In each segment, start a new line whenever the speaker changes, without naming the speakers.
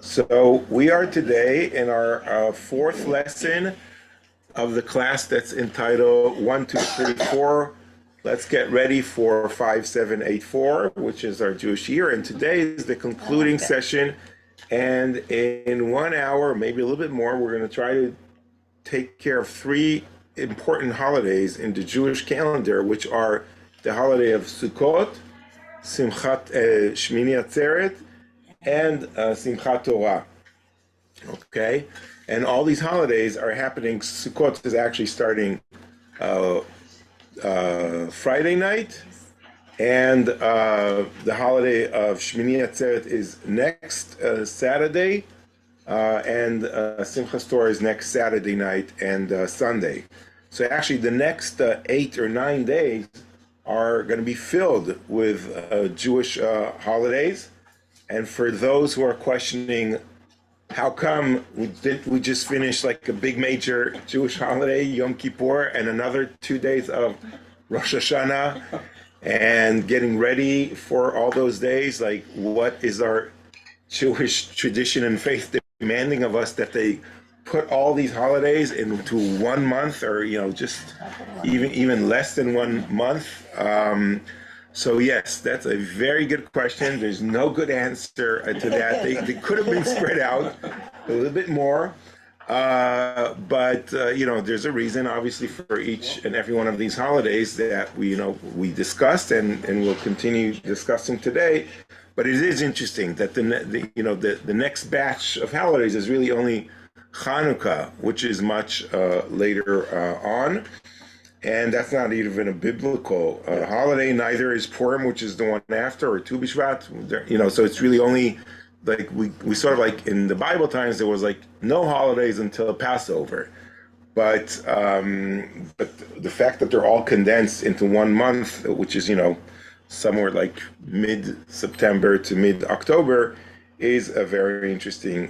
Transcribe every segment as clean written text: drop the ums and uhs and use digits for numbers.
So we are today in our fourth lesson of the class that's entitled 1, 2, 3, 4. Let's get ready for 5, 7, 8, 4, which is our Jewish year. And today is the concluding session. And in 1 hour, maybe a little bit more, we're going to try to take care of three important holidays in the Jewish calendar, which are the holiday of Sukkot, Simchat, Shmini Atzeret, and Simchat Torah. Okay, and all these holidays are happening. Sukkot is actually starting Friday night, and the holiday of Shmini Atzeret is next Saturday, and Simchat Torah is next Saturday night and Sunday. So actually, the next 8 or 9 days are going to be filled with Jewish holidays. And for those who are questioning, how come we just finished like a big major Jewish holiday, Yom Kippur, and another 2 days of Rosh Hashanah, and getting ready for all those days? Like, what is our Jewish tradition and faith demanding of us that they put all these holidays into 1 month, or just even less than 1 month? So yes, that's a very good question. There's no good answer to that. They could have been spread out a little bit more, but there's a reason, obviously, for each and every one of these holidays that we discussed and we'll continue discussing today. But it is interesting that the next batch of holidays is really only Hanukkah, which is much later on. And that's not even a biblical holiday. Neither is Purim, which is the one after, or Tu B'Shvat. So it's really only like we sort of like in the Bible times there was like no holidays until Passover, but the fact that they're all condensed into 1 month, which is somewhere like mid-September to mid-October, is a very interesting.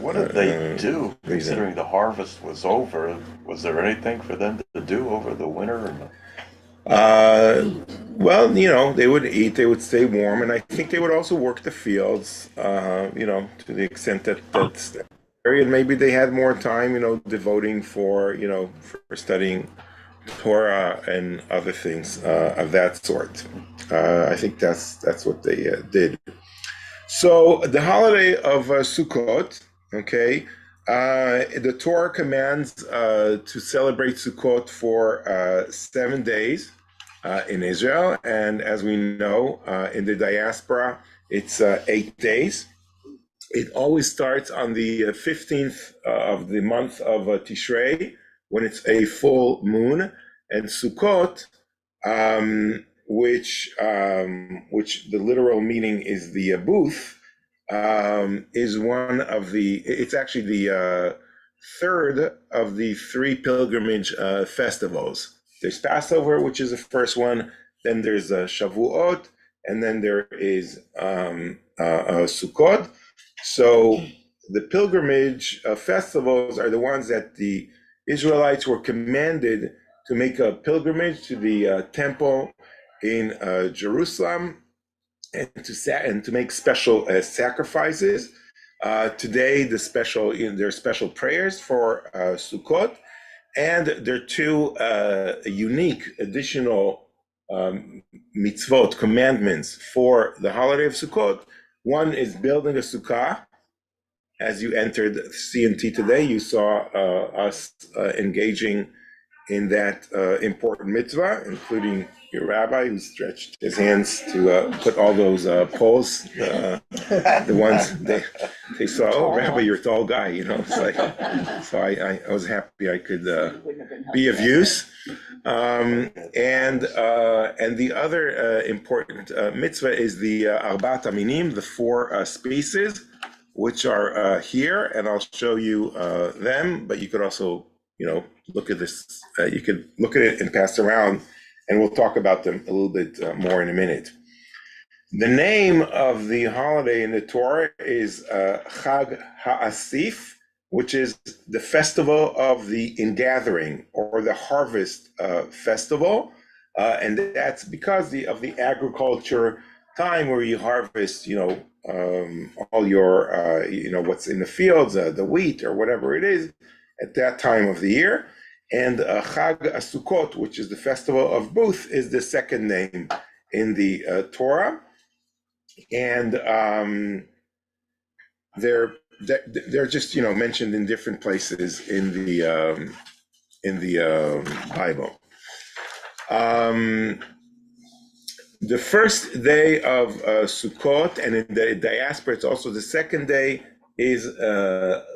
What did they do, considering the harvest was over? Was there anything for them to do over the winter?
Well, they would eat, they would stay warm, and I think they would also work the fields, to the extent that that's the period. Maybe they had more time, devoting for studying Torah and other things of that sort. I think that's what they did. So the holiday of Sukkot, okay, the Torah commands to celebrate Sukkot for 7 days in Israel, and as we know, in the diaspora, it's 8 days. It always starts on the 15th of the month of Tishrei, when it's a full moon, and Sukkot, which the literal meaning is the booth, is one of it's actually the third of the 3 pilgrimage festivals. There's Passover, which is the first one, then there's Shavuot, and then there is Sukkot. So the pilgrimage festivals are the ones that the Israelites were commanded to make a pilgrimage to the temple in Jerusalem, and to make special sacrifices. Today, there are special prayers for Sukkot, and there are 2 unique additional mitzvot, commandments for the holiday of Sukkot. One is building a sukkah. As you entered C&T today, you saw us engaging in that important mitzvah, including your rabbi, who stretched his hands to put all those poles, the ones they saw. Oh, Rabbi, you're a tall guy, It's like, so I was happy I could be of use. And the other important mitzvah is the Arbat Aminim, the 4 species, which are here, and I'll show you them. But you could also, look at this. You could look at it and pass around, and we'll talk about them a little bit more in a minute. The name of the holiday in the Torah is Chag HaAsif, which is the festival of the ingathering, or the harvest festival, and that's because of the agriculture time where you harvest, your what's in the fields, the wheat or whatever it is, at that time of the year. And Chag Sukkot, which is the festival of Booth, is the second name in the Torah, and they're just mentioned in different places in the Bible. The first day of Sukkot, and in the diaspora, it's also the second day, is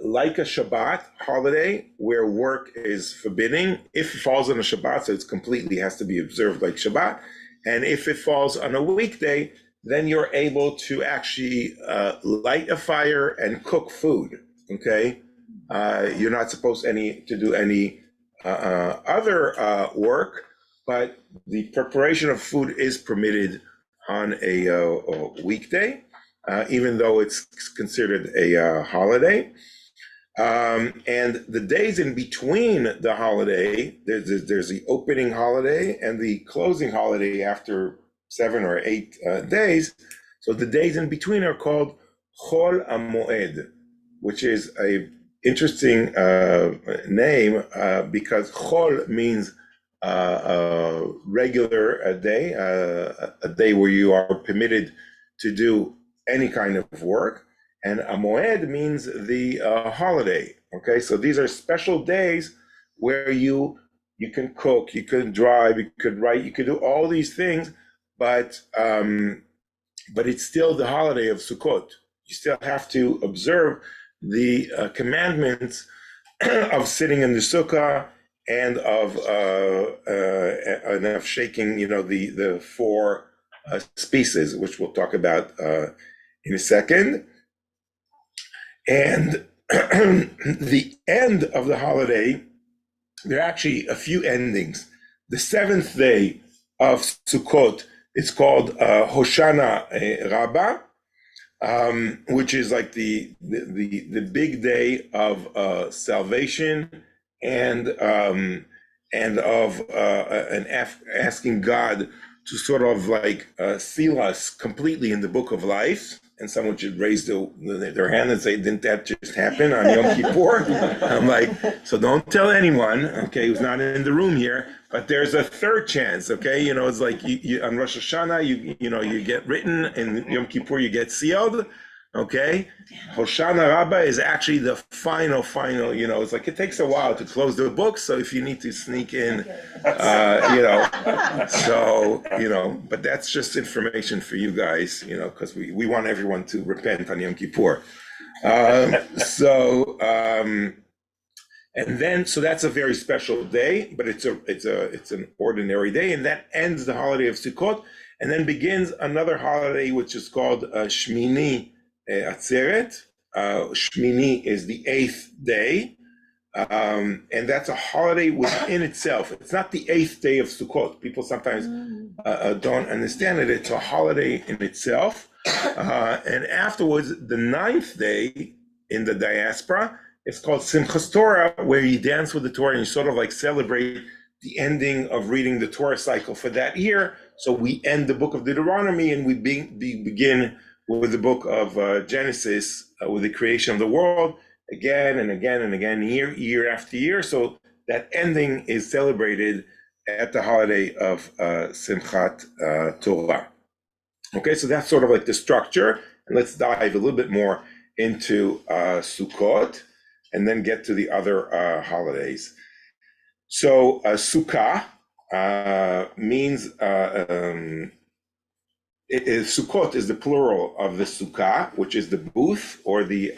like a Shabbat holiday where work is forbidden. If it falls on a Shabbat, so it's completely has to be observed like Shabbat. And if it falls on a weekday, then you're able to actually light a fire and cook food, okay? You're not supposed to do any other work, but the preparation of food is permitted on a weekday, even though it's considered a holiday. And the days in between the holiday, there's the opening holiday and the closing holiday after 7 or 8 days. So the days in between are called Chol HaMoed, which is a interesting name because Chol means a regular day, a day where you are permitted to do any kind of work, and a moed means the holiday. Okay, so these are special days where you can cook, you can drive, you could write, you could do all these things, but it's still the holiday of Sukkot. You still have to observe the commandments of sitting in the sukkah and of shaking, the 4 species, which we'll talk about in a second. And the end of the holiday, there are actually a few endings. The 7th day of Sukkot, it's called Hoshana Rabbah, which is like the big day of salvation and of asking God to sort of like seal us completely in the book of life. And someone should raise their hand and say, didn't that just happen on Yom Kippur? I'm like, so don't tell anyone, okay, who's not in the room here, but there's a third chance, okay? It's like you on Rosh Hashanah, you get written, and Yom Kippur, you get sealed, okay? Hoshana Rabbah is actually the final, it's like it takes a while to close the book, so if you need to sneak in, but that's just information for you guys, because we want everyone to repent on Yom Kippur. And then, so that's a very special day, but it's an ordinary day, and that ends the holiday of Sukkot, and then begins another holiday which is called Shmini Atzeret. Shmini is the 8th day, and that's a holiday within itself. It's not the 8th day of Sukkot. People sometimes don't understand it. It's a holiday in itself, and afterwards, the 9th day in the diaspora, it's called Simchat Torah, where you dance with the Torah and you sort of like celebrate the ending of reading the Torah cycle for that year. So we end the book of Deuteronomy and we begin with the book of Genesis, with the creation of the world, again and again and again, year after year. So that ending is celebrated at the holiday of Simchat Torah. Okay, so that's sort of like the structure. And let's dive a little bit more into Sukkot, and then get to the other holidays. So Sukkah means, Sukkot is the plural of the Sukkah, which is the booth or the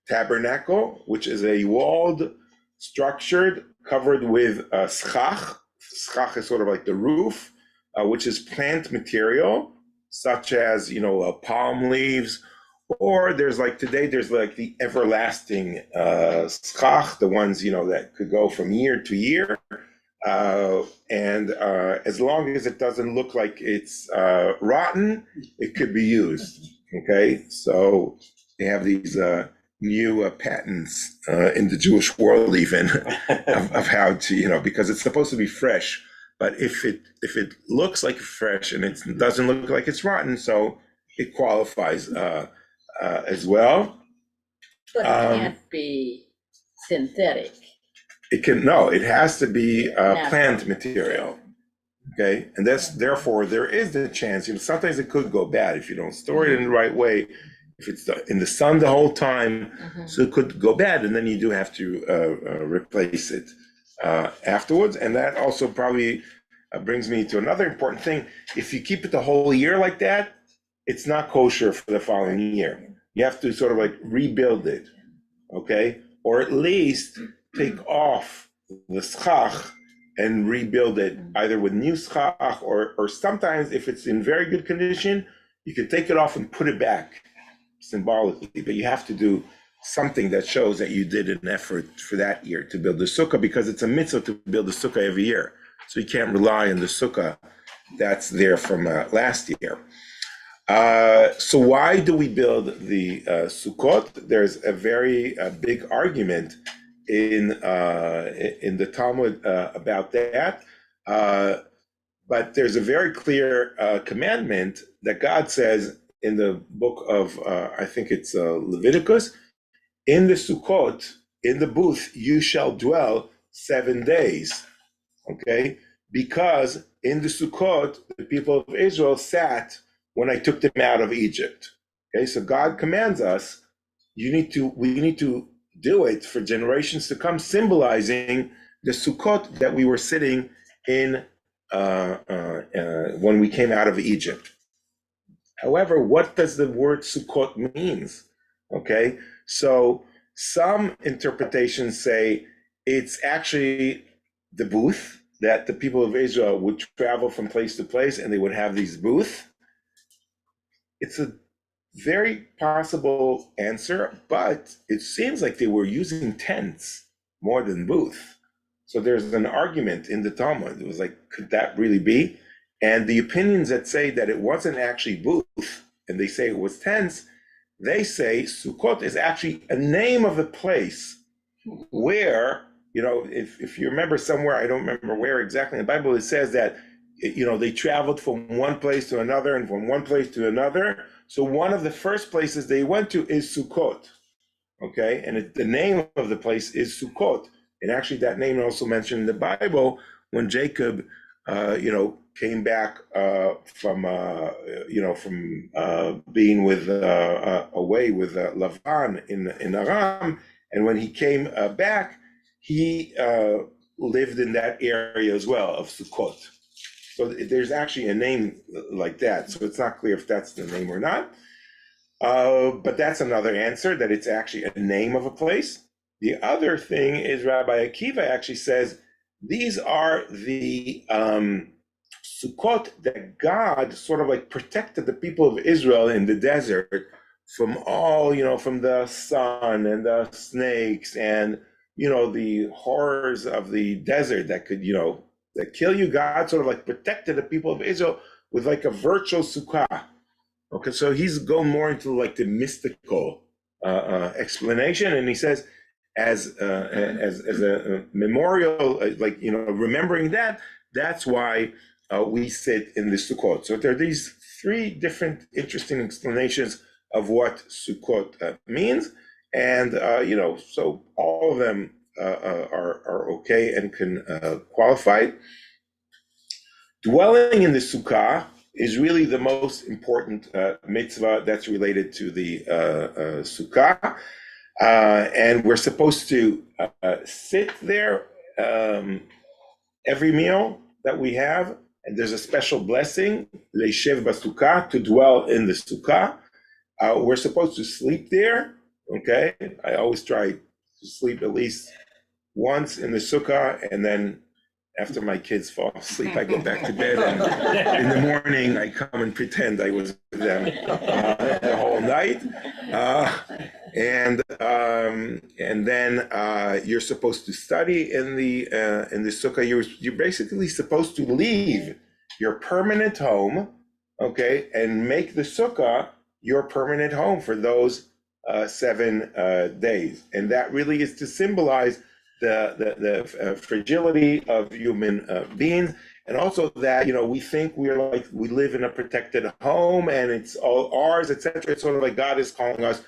tabernacle, which is a walled, structured, covered with schach. Schach is sort of like the roof, which is plant material, such as, palm leaves, or there's like the everlasting schach, the ones, that could go from year to year. And as long as it doesn't look like it's rotten, it could be used. Okay, so they have these new patents in the Jewish world even of how to, because it's supposed to be fresh, but if it looks like fresh and it doesn't look like it's rotten, so it qualifies as well.
But it can't be synthetic.
It has to be plant material. Okay, and therefore there is the chance, sometimes it could go bad if you don't store it in the right way, if it's in the sun the whole time, so it could go bad, and then you do have to replace it afterwards. And that also probably brings me to another important thing. If you keep it the whole year like that, it's not kosher for the following year. You have to sort of like rebuild it, okay? Or at least take off the schach and rebuild it either with new schach, or sometimes if it's in very good condition, you can take it off and put it back symbolically, but you have to do something that shows that you did an effort for that year to build the sukkah, because it's a mitzvah to build the sukkah every year. So you can't rely on the sukkah that's there from last year. So why do we build the Sukkot? There's a very big argument in the Talmud about that, but there's a very clear commandment that God says in the book of I think it's Leviticus, in the Sukkot, in the booth, you shall dwell 7 days. Okay, because in the Sukkot, the people of Israel sat when I took them out of Egypt. Okay, so God commands us, we need to do it for generations to come, symbolizing the Sukkot that we were sitting in when we came out of Egypt. However, what does the word Sukkot means? Okay, so some interpretations say it's actually the booth that the people of Israel would travel from place to place, and they would have these booths. It's a very possible answer, but it seems like they were using tents more than booth. So there's an argument in the Talmud. It was like, could that really be? And the opinions that say that it wasn't actually booth, and they say it was tents, they say Sukkot is actually a name of the place where, if you remember somewhere, I don't remember where exactly in the Bible, it says that, they traveled from one place to another and from one place to another. So one of the first places they went to is Sukkot, okay? And the name of the place is Sukkot. And actually that name also mentioned in the Bible when Jacob, came back from being away with Lavan in Aram. And when he came back, he lived in that area as well of Sukkot. So there's actually a name like that. So it's not clear if that's the name or not. But that's another answer, that it's actually a name of a place. The other thing is Rabbi Akiva actually says, these are the Sukkot that God sort of like protected the people of Israel in the desert from all, from the sun and the snakes and, the horrors of the desert that could, that kill you. God sort of like protected the people of Israel with like a virtual sukkah. Okay, so he's going more into like the mystical explanation, and he says, as a memorial, remembering that's why we sit in the Sukkot. So there are these three different interesting explanations of what Sukkot means, and so all of them are okay and can qualify. Dwelling in the Sukkah is really the most important mitzvah that's related to the Sukkah. And we're supposed to sit there every meal that we have, and there's a special blessing, leishev b'sukkah, to dwell in the Sukkah. We're supposed to sleep there, okay? I always try to sleep at least once in the Sukkah, and then after my kids fall asleep, I go back to bed, and in the morning I come and pretend I was with them the whole night. And then you're supposed to study in the Sukkah. You're basically supposed to leave your permanent home, okay, and make the Sukkah your permanent home for those 7 days. And that really is to symbolize the fragility of human beings, and also that, we think we live in a protected home and it's all ours, etc. It's sort of like God is calling us,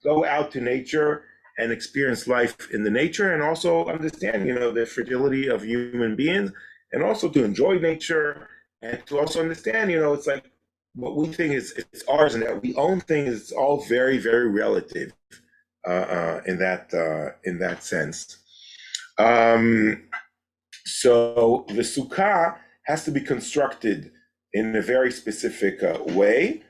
go out to nature and experience life in the nature, and also understand, the fragility of human beings, and also to enjoy nature, and to also understand, it's like what we think is it's ours, and that we own things. It's all very, very relative in that sense. So the sukkah has to be constructed in a very specific way,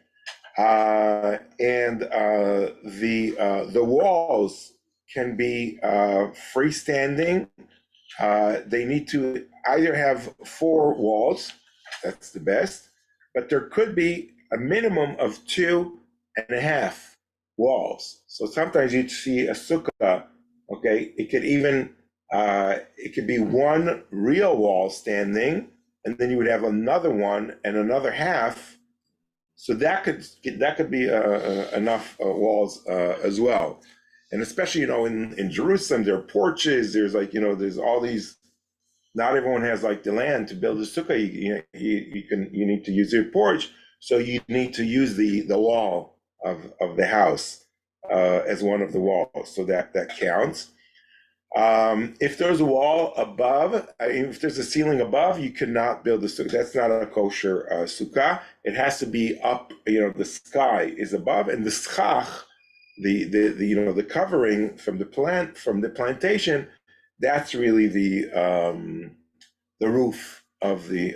and the walls can be freestanding. They need to either have 4 walls, that's the best, but there could be a minimum of 2.5 walls. So sometimes you'd see a sukkah, okay, it could be 1 real wall standing, and then you would have another one and another half. So that could be enough walls as well. And especially, in Jerusalem, there are porches. There's there's all these. Not everyone has the land to build a sukkah. You need to use your porch, so you need to use the wall of the house as one of the walls. So that counts. If there's a wall above, if there's a ceiling above, you cannot build a sukkah. That's not a kosher sukkah. It has to be up. The sky is above, and the schach, the covering from the plantation, that's really the roof of the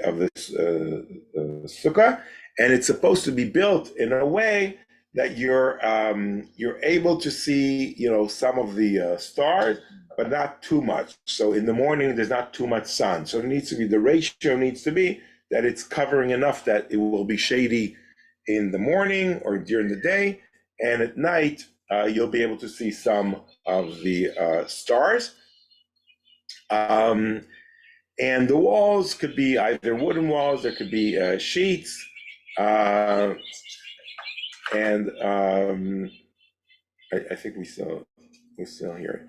sukkah, and it's supposed to be built in a way that you're able to see some of the stars, but not too much. So in the morning there's not too much sun. So the ratio needs to be that it's covering enough that it will be shady in the morning or during the day, and at night you'll be able to see some of the stars. And the walls could be either wooden walls, there could be sheets, and I think we still hear it.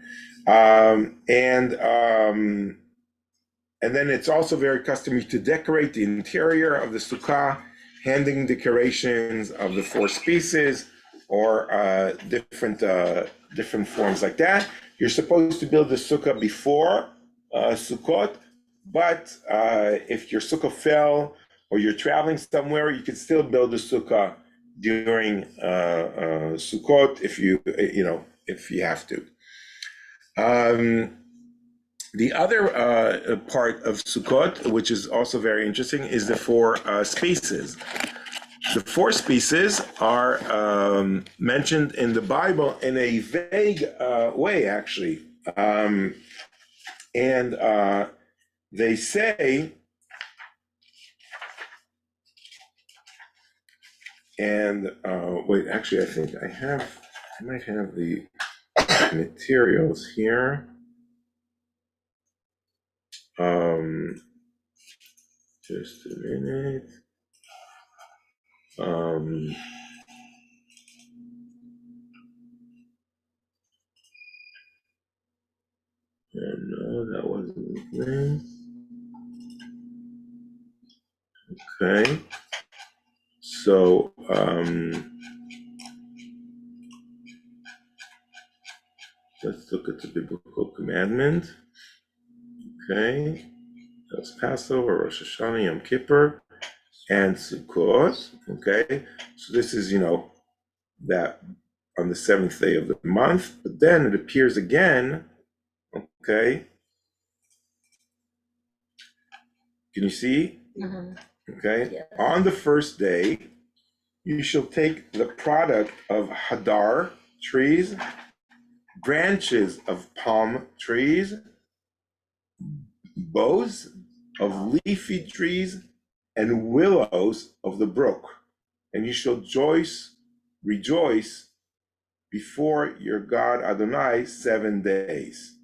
And then it's also very customary to decorate the interior of the sukkah, handing decorations of the 4 species or different forms like that. You're supposed to build the sukkah before Sukkot, but if your sukkah fell or you're traveling somewhere, you can still build the sukkah during Sukkot if you have to. The other part of Sukkot, which is also very interesting, is the 4 species. The 4 species are mentioned in the Bible in a vague way, actually. And they say, and wait, actually, I think I might have the materials here. Just a minute. No, that wasn't the thing. Okay. So, let's look at the biblical commandment. Okay. That's Passover, Rosh Hashanah, Yom Kippur, and Sukkot. Okay. So this is, that on the 7th day of the month, but then it appears again. Okay. Can you see?
Mhm.
Okay.
Yes.
On the first day, you shall take the product of hadar trees, branches of palm trees, boughs of leafy trees, and willows of the brook, and you shall rejoice before your God Adonai 7 days.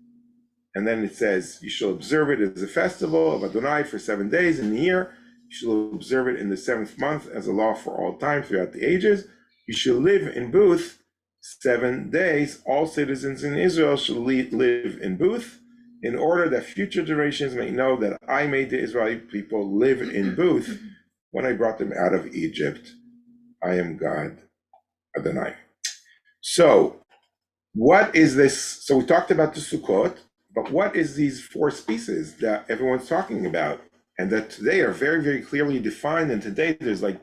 And then it says, you shall observe it as a festival of Adonai for 7 days in the year. You shall observe it in the 7th month as a law for all time throughout the ages. You shall live in booth 7 days. All citizens in Israel shall live in booth. in order that future generations may know that I made the Israeli people live in booth when I brought them out of Egypt. I am God, Adonai. So, what is this? So we talked about the Sukkot, but what is these four species that everyone's talking about? And that today are very, very clearly defined. And today there's like,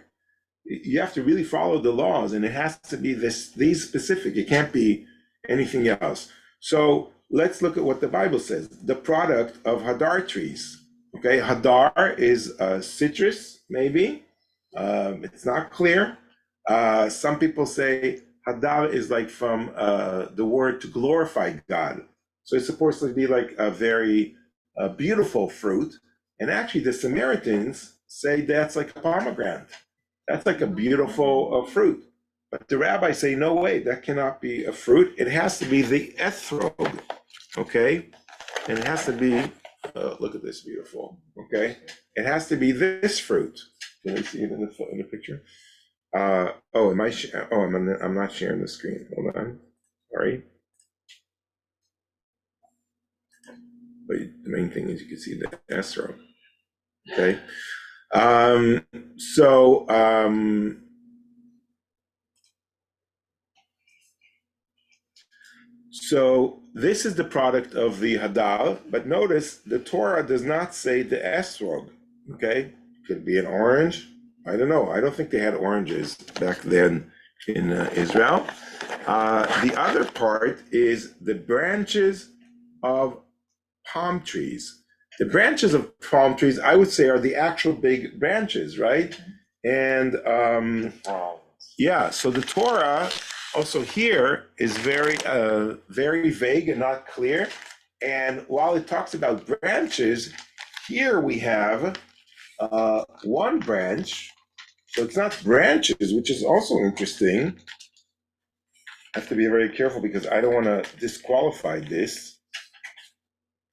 you have to really follow the laws, and it has to be these specific. It can't be anything else. So let's look at what the Bible says. The product of hadar trees. Okay, hadar is citrus, maybe. It's not clear. Some people say hadar is like from the word to glorify God. So it's supposed to be like a very beautiful fruit. And actually the Samaritans say that's like a pomegranate. That's like a beautiful fruit. But the rabbis say, no way, that cannot be a fruit. It has to be the etrog, okay? And it has to be, look at this, beautiful, okay? It has to be this fruit. Can I see it in the picture? I'm not sharing the screen. Hold on. Sorry. But the main thing is you can see the etrog, okay? So this is the product of the hadar, but notice the Torah does not say the esrog, okay? Could be an orange. I don't know. I don't think they had oranges back then in Israel. The other part is the branches of palm trees. The branches of palm trees, I would say, are the actual big branches, right? And yeah, so the Torah also here is very, very vague and not clear. And while it talks about branches, here we have one branch. So it's not branches, which is also interesting. I have to be very careful because I don't want to disqualify this.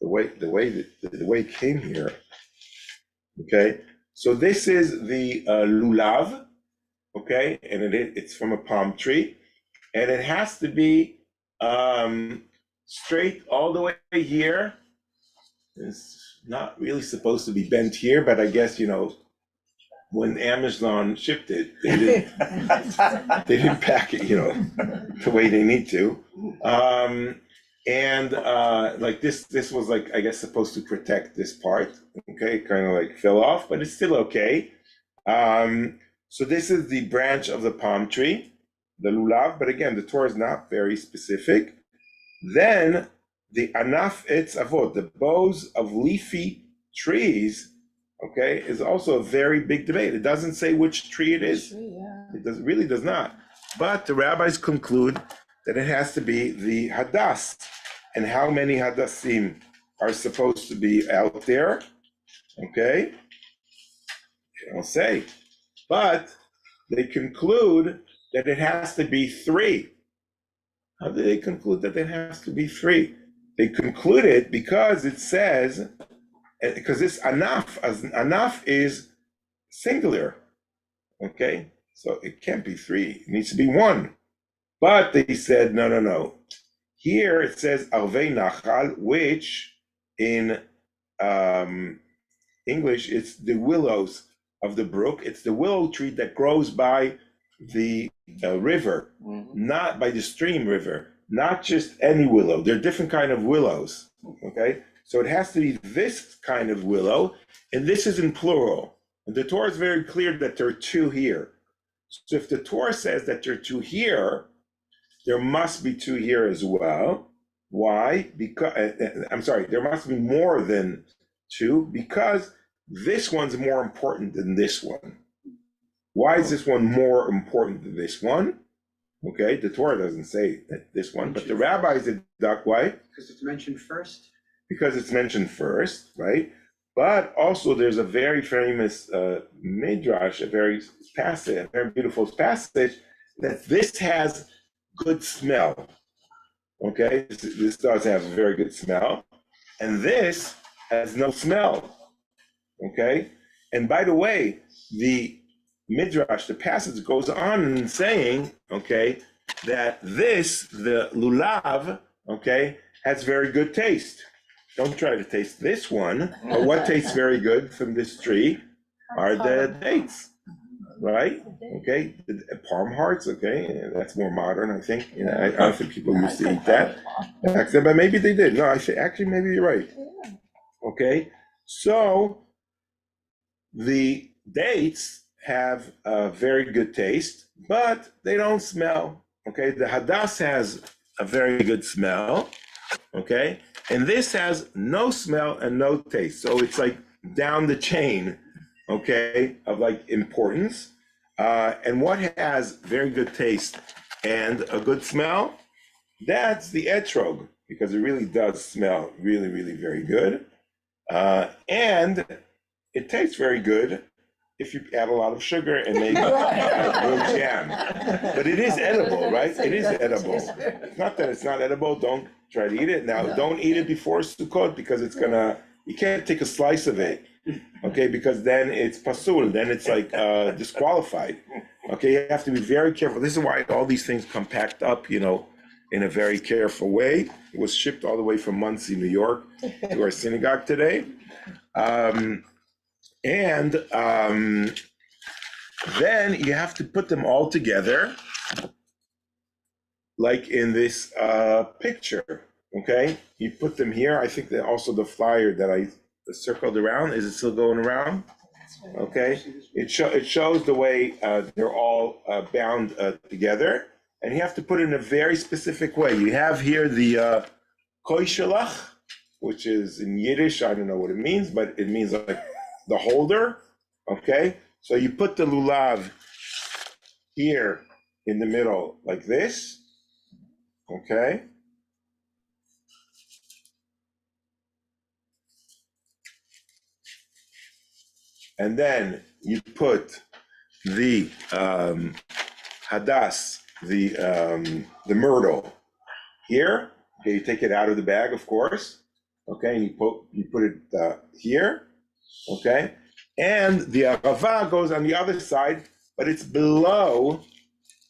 The way it came here. Okay, so this is the lulav, okay, and it's from a palm tree, and it has to be straight all the way here. It's not really supposed to be bent here, but I guess, you know, when Amazon shipped it, they didn't pack it, you know, the way they need to. And like this was like, I guess, supposed to protect this part, okay, kind of like fell off, but it's still okay. So this is the branch of the palm tree, the lulav, but again, the Torah is not very specific. Then the anaf etz avot, the boughs of leafy trees, okay, is also a very big debate. It doesn't say which tree it is. It really does not. But the rabbis conclude that it has to be the hadas. And how many hadassim are supposed to be out there? Okay, they don't say. But they conclude that it has to be 3. How do they conclude that it has to be 3? They conclude it because it says, because this anaf is singular. Okay, so it can't be 3. It needs to be 1. But they said, no. Here it says Arvei Nachal, which in English, it's the willows of the brook. It's the willow tree that grows by the river, not by the stream river, not just any willow. There are different kind of willows, okay? So it has to be this kind of willow, and this is in plural. And the Torah is very clear that there are 2 here. So if the Torah says that there are 2 here, there must be 2 here as well. Why? Because there must be more than 2 because this one's more important than this one. Why is this one more important than this one? Okay, the Torah doesn't say that this one, but the rabbis deduct why?
Because it's mentioned first.
Because it's mentioned first, right? But also there's a very famous midrash, a very beautiful passage that this has good smell. Okay, this does have a very good smell, and this has no smell. Okay, and by the way, the midrash, the passage goes on in saying, okay, that the lulav, okay, has very good taste. don't try to taste this one, but what tastes very good from this tree are the dates, right? Okay, the palm hearts, okay, that's more modern, I think. You know, I don't think people used to eat that back then, but maybe they did. No, I say, actually, maybe you're right. Okay, so the dates have a very good taste, but they don't smell. Okay, the hadass has a very good smell. Okay, and this has no smell and no taste. So it's like down the chain, okay, of like importance. And what has very good taste and a good smell? That's the etrog, because it really does smell really, really very good. And it tastes very good if you add a lot of sugar and make real jam. But it is edible, right? It is edible. It's not that it's not edible. Don't try to eat it. Now, don't eat it before Sukkot, because it's gonna, you can't take a slice of it, okay? Because then it's pasul, then it's like disqualified. Okay, you have to be very careful. This is why all these things come packed up, you know, in a very careful way. It was shipped all the way from Monsey, New York, to our synagogue today. And then you have to put them all together, like in this picture, okay? You put them here. I think that also the flyer that I circled around, is it still going around? Okay, it shows the way they're all bound together, and you have to put it in a very specific way. You have here the koishelach, which is in Yiddish, I don't know what it means, but it means like the holder, okay? So you put the lulav here in the middle like this, okay? And then you put the hadas, the myrtle here. Okay, you take it out of the bag, of course. Okay, and you put it here. Okay, and the arava goes on the other side, but it's below.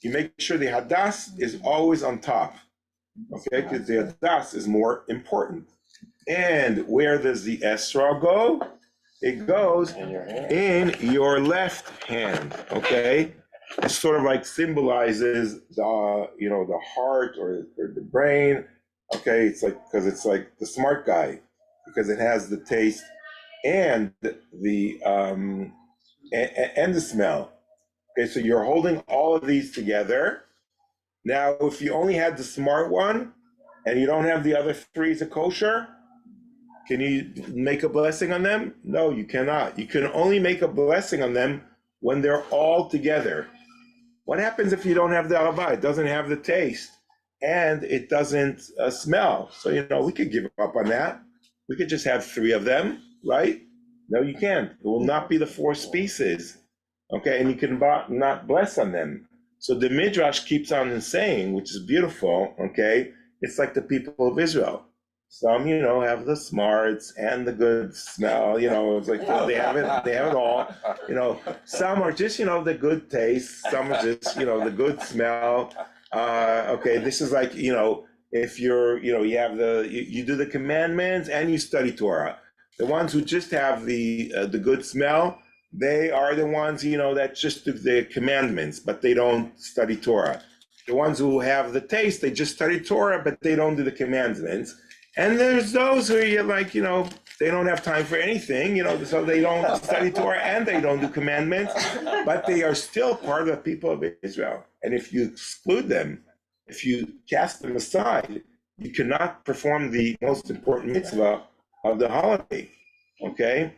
You make sure the hadas is always on top. Okay, because the hadas is more important. And where does the esra go? It goes in your left hand, okay? It sort of like symbolizes the, you know, the heart or the brain, okay? It's like, because it's like the smart guy, because it has the taste and the smell. Okay, so you're holding all of these together. Now, if you only had the smart one and you don't have the other three as a kosher, can you make a blessing on them? No, you cannot. You can only make a blessing on them when they're all together. What happens if you don't have the arava? It doesn't have the taste and it doesn't smell. So, you know, we could give up on that. We could just have three of them, right? No, you can't. It will not be the four species, okay? And you can not bless on them. So the Midrash keeps on saying, which is beautiful, okay? It's like the people of Israel. Some, you know, have the smarts and the good smell, you know, it's like they have it all, you know. Some are just, you know, the good taste, some are just, you know, the good smell. Okay, this is like, you know, if you're, you know, you have you do the commandments and you study Torah. The ones who just have the good smell, they are the ones, you know, that just do the commandments, but they don't study Torah. The ones who have the taste, they just study Torah, but they don't do the commandments. And there's those who you're like, you know, they don't have time for anything, you know, so they don't study Torah and they don't do commandments, but they are still part of the people of Israel. And if you exclude them, if you cast them aside, you cannot perform the most important mitzvah of the holiday, okay?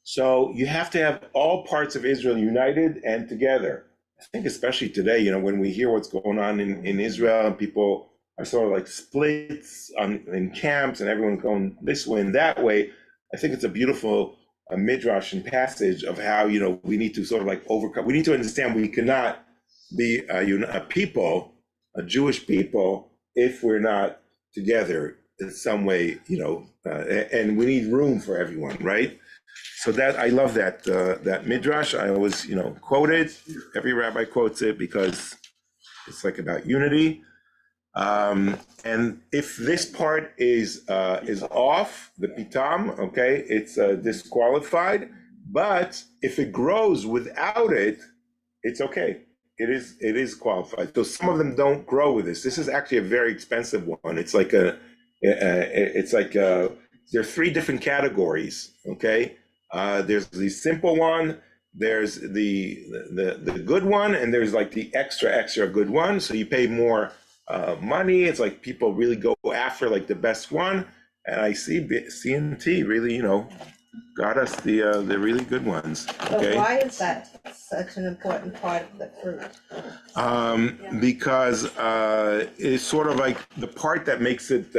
So you have to have all parts of Israel united and together. I think especially today, you know, when we hear what's going on in Israel and people are sort of like splits in camps and everyone's going this way and that way, I think it's a beautiful midrash and passage of how, you know, we need to sort of like overcome. We need to understand we cannot be a people, a Jewish people, if we're not together in some way, you know, and we need room for everyone, right? So that, I love that that midrash. I always, you know, quote it. Every rabbi quotes it because it's like about unity. And if this part is off, the pitam, okay, it's disqualified. But if it grows without it, it's okay. It is qualified. So some of them don't grow with this. This is actually a very expensive one. It's like there are three different categories. Okay, there's the simple one. There's the good one, and there's like the extra good one. So you pay more money. It's like people really go after like the best one. And I see C&T really, got us the really good ones. Okay.
But why is that such an important part of the fruit?
Because it's sort of like the part that makes it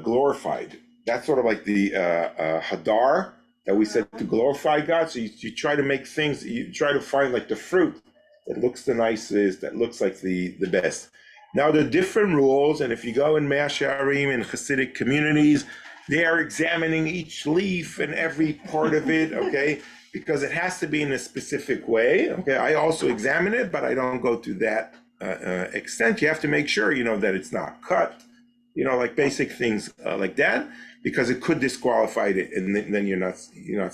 glorified. That's sort of like the hadar that we said to glorify God. So you try to make things, you try to find like the fruit that looks the nicest, that looks like the best. Now there are different rules, and if you go in Mea Shearim in Hasidic communities, they are examining each leaf and every part of it, okay? Because it has to be in a specific way, okay? I also examine it, but I don't go to that extent. You have to make sure, that it's not cut, like basic things like that, because it could disqualify it, and then you're not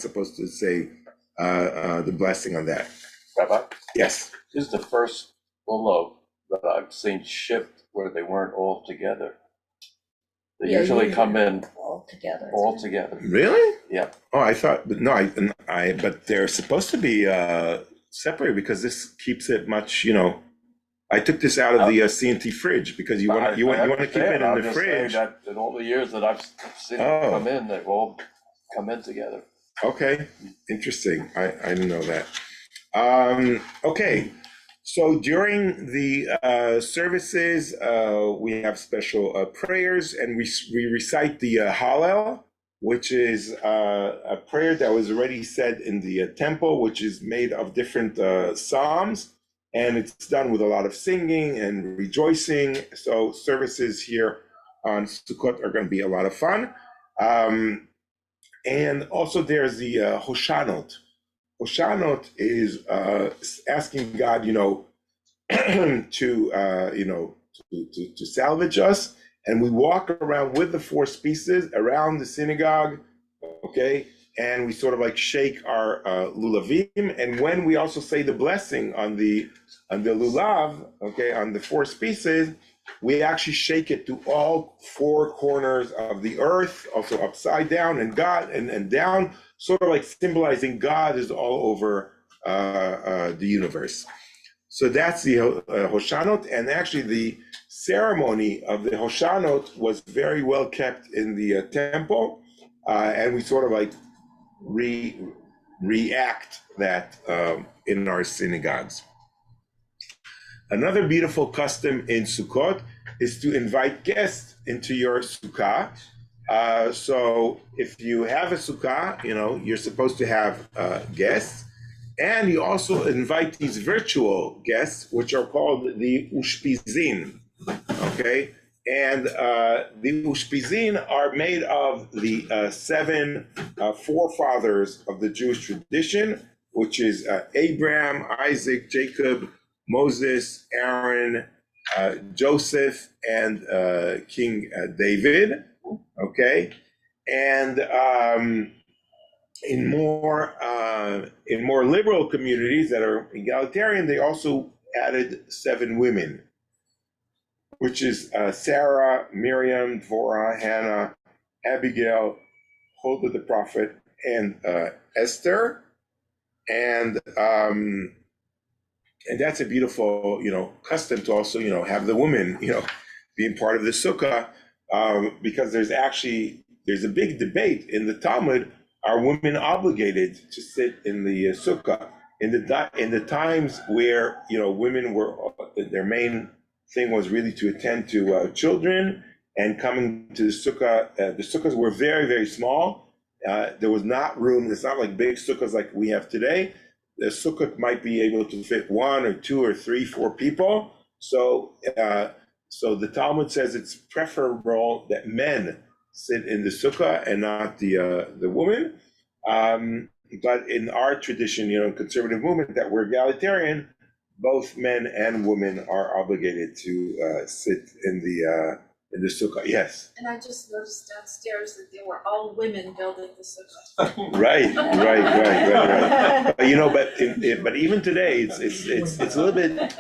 supposed to say the blessing on that.
Rabbi,
Yes.
this is the first lulav that I've seen shipped where they weren't all together. They
Yeah,
usually
usually
come in
all together.
all together.
Really?
Yeah.
Oh, I thought, but no, but they're supposed to be separated because this keeps it much, I took this out of the C&T fridge because you want to keep it in the fridge.
That in all the years that I've seen them come in, they've all come in together.
Okay, interesting. I didn't know that. Okay, so during the services, we have special prayers, and we recite the Hallel, which is a prayer that was already said in the temple, which is made of different psalms, and it's done with a lot of singing and rejoicing. So services here on Sukkot are going to be a lot of fun. And also there's the Hoshanot. Hoshanot is asking God, to salvage us, and we walk around with the four species around the synagogue, okay, and we sort of like shake our lulavim, and when we also say the blessing on the lulav, okay, on the four species, we actually shake it to all four corners of the earth, also upside down and God and down, sort of like symbolizing God is all over the universe. So that's the Hoshanot, and actually the ceremony of the Hoshanot was very well kept in the temple, and we sort of like react that in our synagogues. Another beautiful custom in Sukkot is to invite guests into your sukkah. So if you have a sukkah, you're supposed to have guests. And you also invite these virtual guests, which are called the ushpizin, okay? And the ushpizin are made of the seven forefathers of the Jewish tradition, which is Abraham, Isaac, Jacob, Moses, Aaron, Joseph, and King David, okay? And in more liberal communities that are egalitarian, they also added seven women, which is Sarah, Miriam, Devorah, Hannah, Abigail, Huldah the prophet, and Esther, and that's a beautiful custom to also have the women being part of the sukkah, because there's a big debate in the Talmud. Are women obligated to sit in the sukkah in the times where women were, their main thing was really to attend to children and coming to the sukkah? The sukkahs were very, very small. There was not room. It's not like big sukkahs like we have today. The sukkah might be able to fit one or two or three, 4 people. So the Talmud says it's preferable that men sit in the sukkah and not the woman. But in our tradition, conservative movement, that we're egalitarian, both men and women are obligated to sit in the sukkah. Yes.
And I just noticed downstairs that there were all women building the sukkah.
Right. But even today, it's a little bit.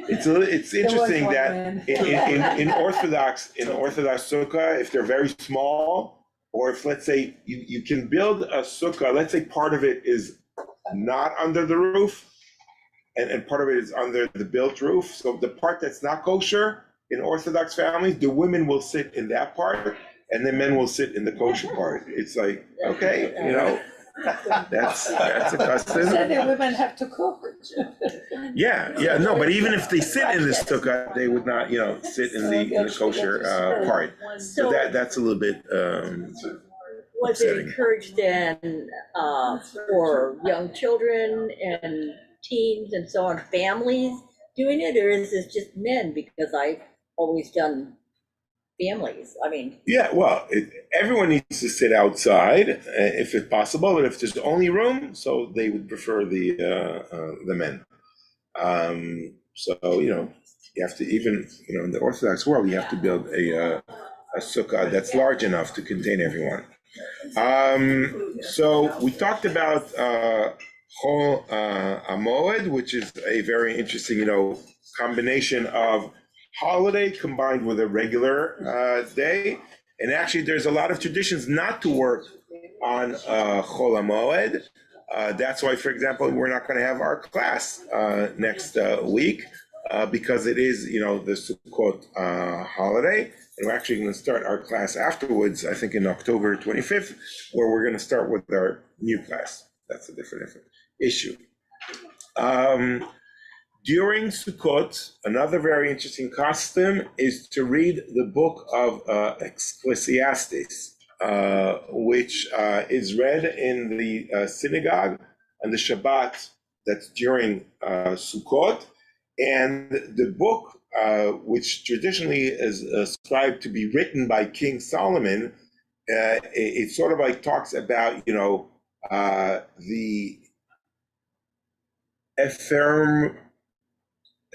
It's interesting that in Orthodox sukkah, if they're very small, or if, let's say, you can build a sukkah, let's say part of it is not under the roof, and part of it is under the built roof. So the part that's not kosher in Orthodox families, the women will sit in that part, and the men will sit in the kosher part. It's like, okay, that's a custom.
So the women have to cook.
No, but even if they sit in the sukkah, they would not, sit in the kosher part. So that's a little bit
Was it encouraged then for young children and teens and so on, families doing it, or is this just men? Because I've always done families. I mean. Yeah,
well, everyone needs to sit outside if it's possible, but if there's only room, so they would prefer the men. So you have to, even in the Orthodox world, you have to build a sukkah that's large enough to contain everyone. So we talked about Chol Hamoed, which is a very interesting, combination of holiday combined with a regular day. And actually, there's a lot of traditions not to work on Chol Hamoed. That's why, for example, we're not going to have our class next week because it is, the Sukkot holiday. And we're actually going to start our class afterwards, I think in October 25th, where we're going to start with our new class. That's a different issue. During Sukkot, another very interesting custom is to read the book of Ecclesiastes, which is read in the synagogue on the Shabbat that's during Sukkot. And the book, which traditionally is ascribed to be written by King Solomon, it sort of like talks about, the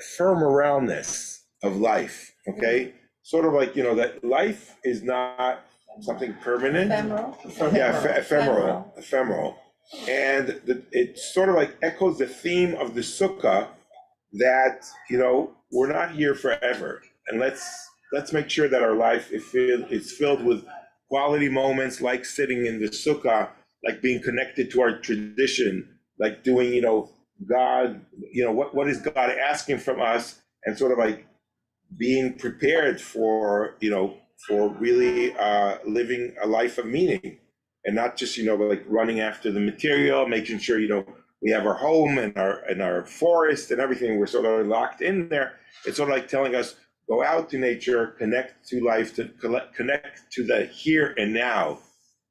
ephemeralness of life, okay? Sort of like, that life is not something permanent. Ephemeral. And it sort of like echoes the theme of the sukkah that, we're not here forever. And let's make sure that our life is filled with quality moments, like sitting in the sukkah, like being connected to our tradition, like doing, God, what is God asking from us, and sort of like being prepared for, for really living a life of meaning, and not just, like running after the material, making sure, we have our home and our forest and everything. We're sort of locked in there. It's sort of like telling us, go out to nature, connect to life, to connect to the here and now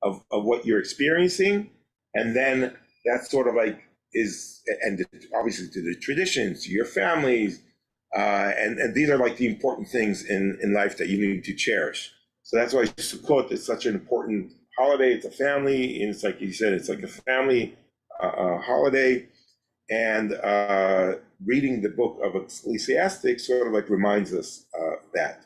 of what you're experiencing. And then that sort of like is, and obviously to the traditions, to your families, and these are like the important things in life that you need to cherish. So that's why Sukkot is such an important holiday. It's a family, and it's like you said, it's like a family holiday. And reading the book of Ecclesiastes sort of like reminds us that.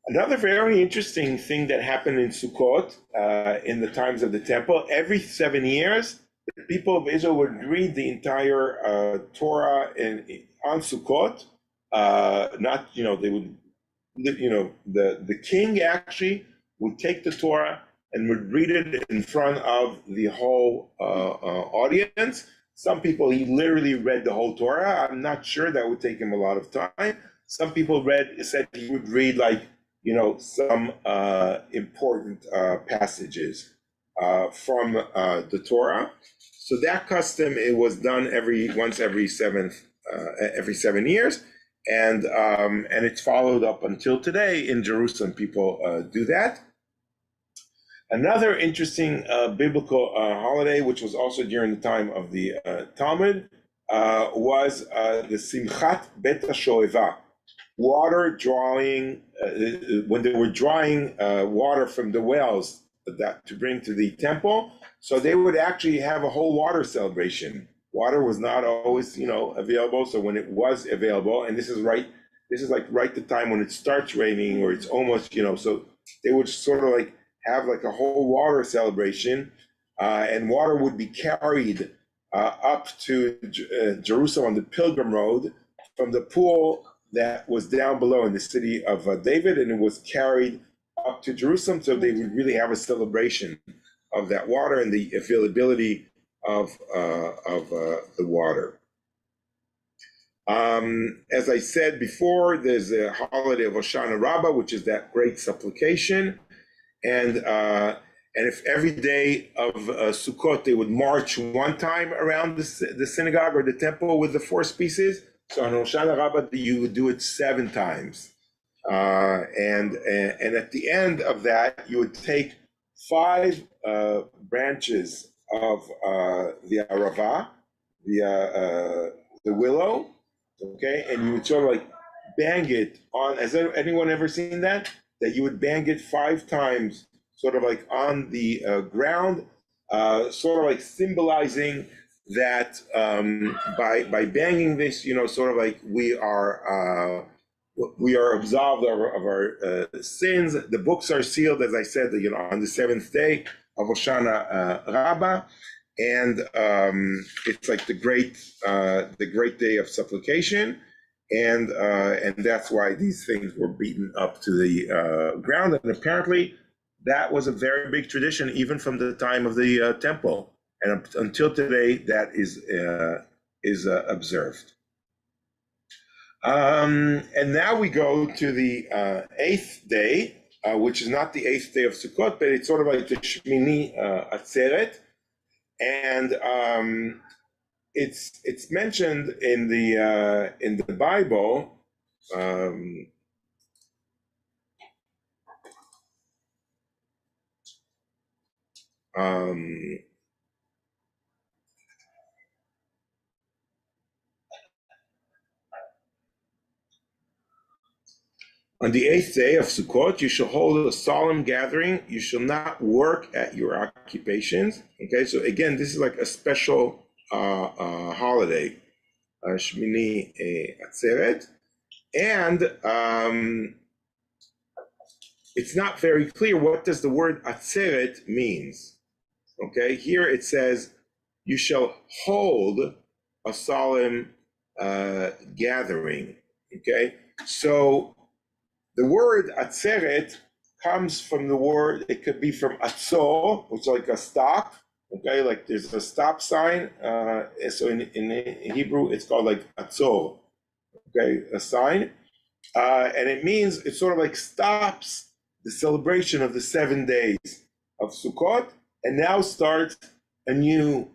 Another very interesting thing that happened in Sukkot in the times of the temple, every 7 years, the people of Israel would read the entire Torah on Sukkot. They would, the king actually would take the Torah and would read it in front of the whole audience. Some people, he literally read the whole Torah. I'm not sure, that would take him a lot of time. Some people said he would read like, some important passages from the Torah. So that custom, it was done every 7 years, and it's followed up until today in Jerusalem. People do that. Another interesting biblical holiday, which was also during the time of the Talmud, was the Simchat Bet HaShoeva, water drawing, when they were drawing water from the wells that to bring to the temple. So they would actually have a whole water celebration. Water was not always, available. So when it was available, and this is like right the time when it starts raining or it's almost, so they would sort of like have like a whole water celebration, and water would be carried up to Jerusalem on the Pilgrim Road from the pool that was down below in the city of David, and it was carried up to Jerusalem. So they would really have a celebration of that water and the availability of the water. As I said before, there's a holiday of Hoshana Rabbah, which is that great supplication, and if every day of Sukkot they would march one time around the synagogue or the temple with the 4 species, so on Hoshana Rabbah you would do it 7 times, and at the end of that you would take 5 branches of the arava, the willow, okay, and you would sort of like bang it on. Has anyone ever seen that? That you would bang it 5 times, sort of like on the ground, sort of like symbolizing that by banging this, sort of like we are absolved of our sins. The books are sealed, as I said, on the 7th day of Hoshana Rabbah, and it's like the great day of supplication, and that's why these things were beaten up to the ground. And apparently, that was a very big tradition, even from the time of the temple, and until today, that is observed. And now we go to the 8th day, which is not the 8th day of Sukkot, but it's sort of like the Shmini Atzeret, and it's mentioned in the Bible. On the 8th day of Sukkot, you shall hold a solemn gathering. You shall not work at your occupations. Okay, so again, this is like a special holiday, Shmini Atzeret, and it's not very clear what does the word Atzeret means. Okay, here it says you shall hold a solemn gathering. Okay, so the word Atzeret comes from the word, it could be from Atzor, which is like a stop, okay, like there's a stop sign, so in Hebrew it's called like Atzor, okay, a sign, and it means it sort of like stops the celebration of the 7 days of Sukkot, and now starts a new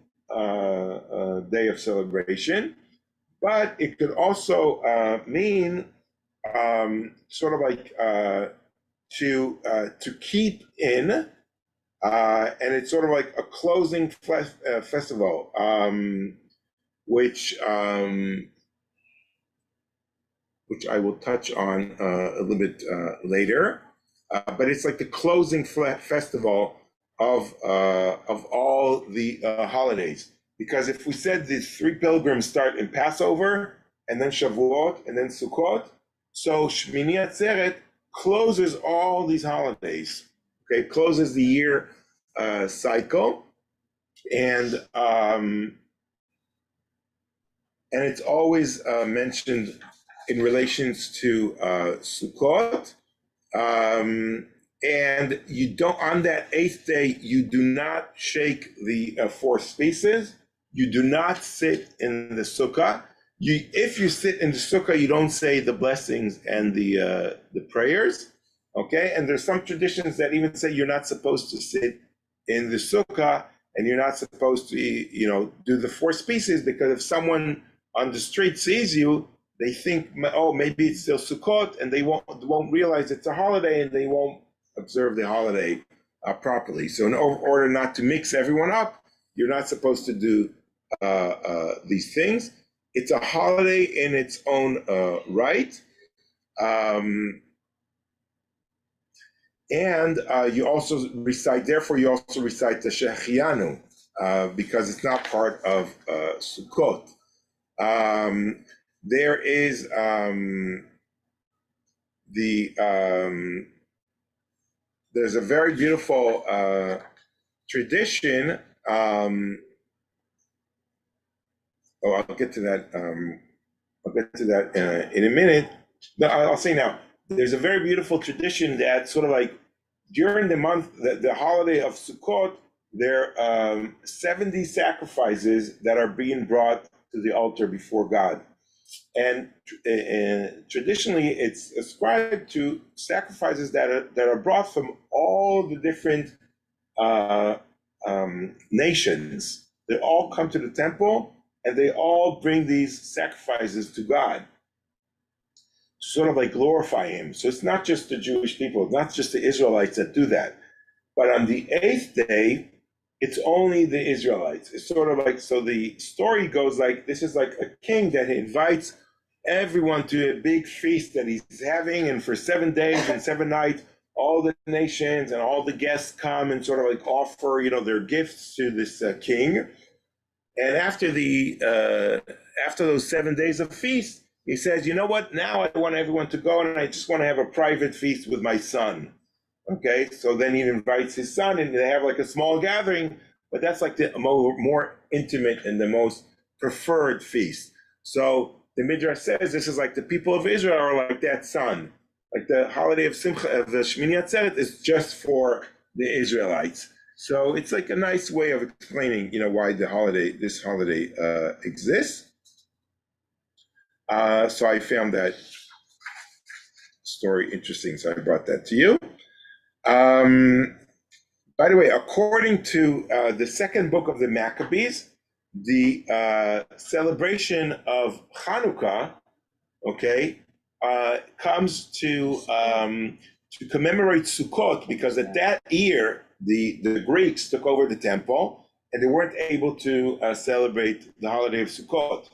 day of celebration. But it could also mean sort of like to keep in, and it's sort of like a closing festival, which I will touch on a little bit later. But it's like the closing festival of all the holidays. Because if we said the 3 pilgrims start in Passover, and then Shavuot, and then Sukkot, so Shmini Atzeret closes all these holidays, okay, closes the year cycle, and it's always mentioned in relations to Sukkot, and you don't, on that 8th day, you do not shake the 4 species, you do not sit in the sukkah. If you sit in the sukkah, you don't say the blessings and the prayers, okay? And there's some traditions that even say you're not supposed to sit in the sukkah, and you're not supposed to, do the 4 species, because if someone on the street sees you, they think, oh, maybe it's still Sukkot, and they won't realize it's a holiday, and they won't observe the holiday properly. So in order not to mix everyone up, you're not supposed to do these things. It's a holiday in its own right. And you also recite the Shechianu, because it's not part of Sukkot. There is there's a very beautiful tradition. I'll get to that. I'll get to that in a minute. But I'll say now, there's a very beautiful tradition that sort of like during the month, the holiday of Sukkot, there are 70 sacrifices that are being brought to the altar before God. And traditionally, it's ascribed to sacrifices that are brought from all the different nations. They all come to the temple, and they all bring these sacrifices to God to sort of like glorify Him. So it's not just the Jewish people, not just the Israelites that do that. But on the 8th day, it's only the Israelites. It's sort of like, so the story goes like, this is like a king that invites everyone to a big feast that he's having, and for 7 days and 7 nights, all the nations and all the guests come and sort of like offer, their gifts to this king. And after those 7 days of feast, he says, you know what, now I want everyone to go and I just want to have a private feast with my son. Okay, so then he invites his son and they have like a small gathering, but that's like the more intimate and the most preferred feast. So the Midrash says this is like the people of Israel are like that son. Like the holiday of Simchat, of the Shmini Atzeret, is just for the Israelites. So it's like a nice way of explaining, why this holiday exists. So I found that story interesting, so I brought that to you. By the way, according to the second book of the Maccabees, the celebration of Hanukkah, comes to commemorate Sukkot, because at that year the Greeks took over the temple and they weren't able to celebrate the holiday of Sukkot.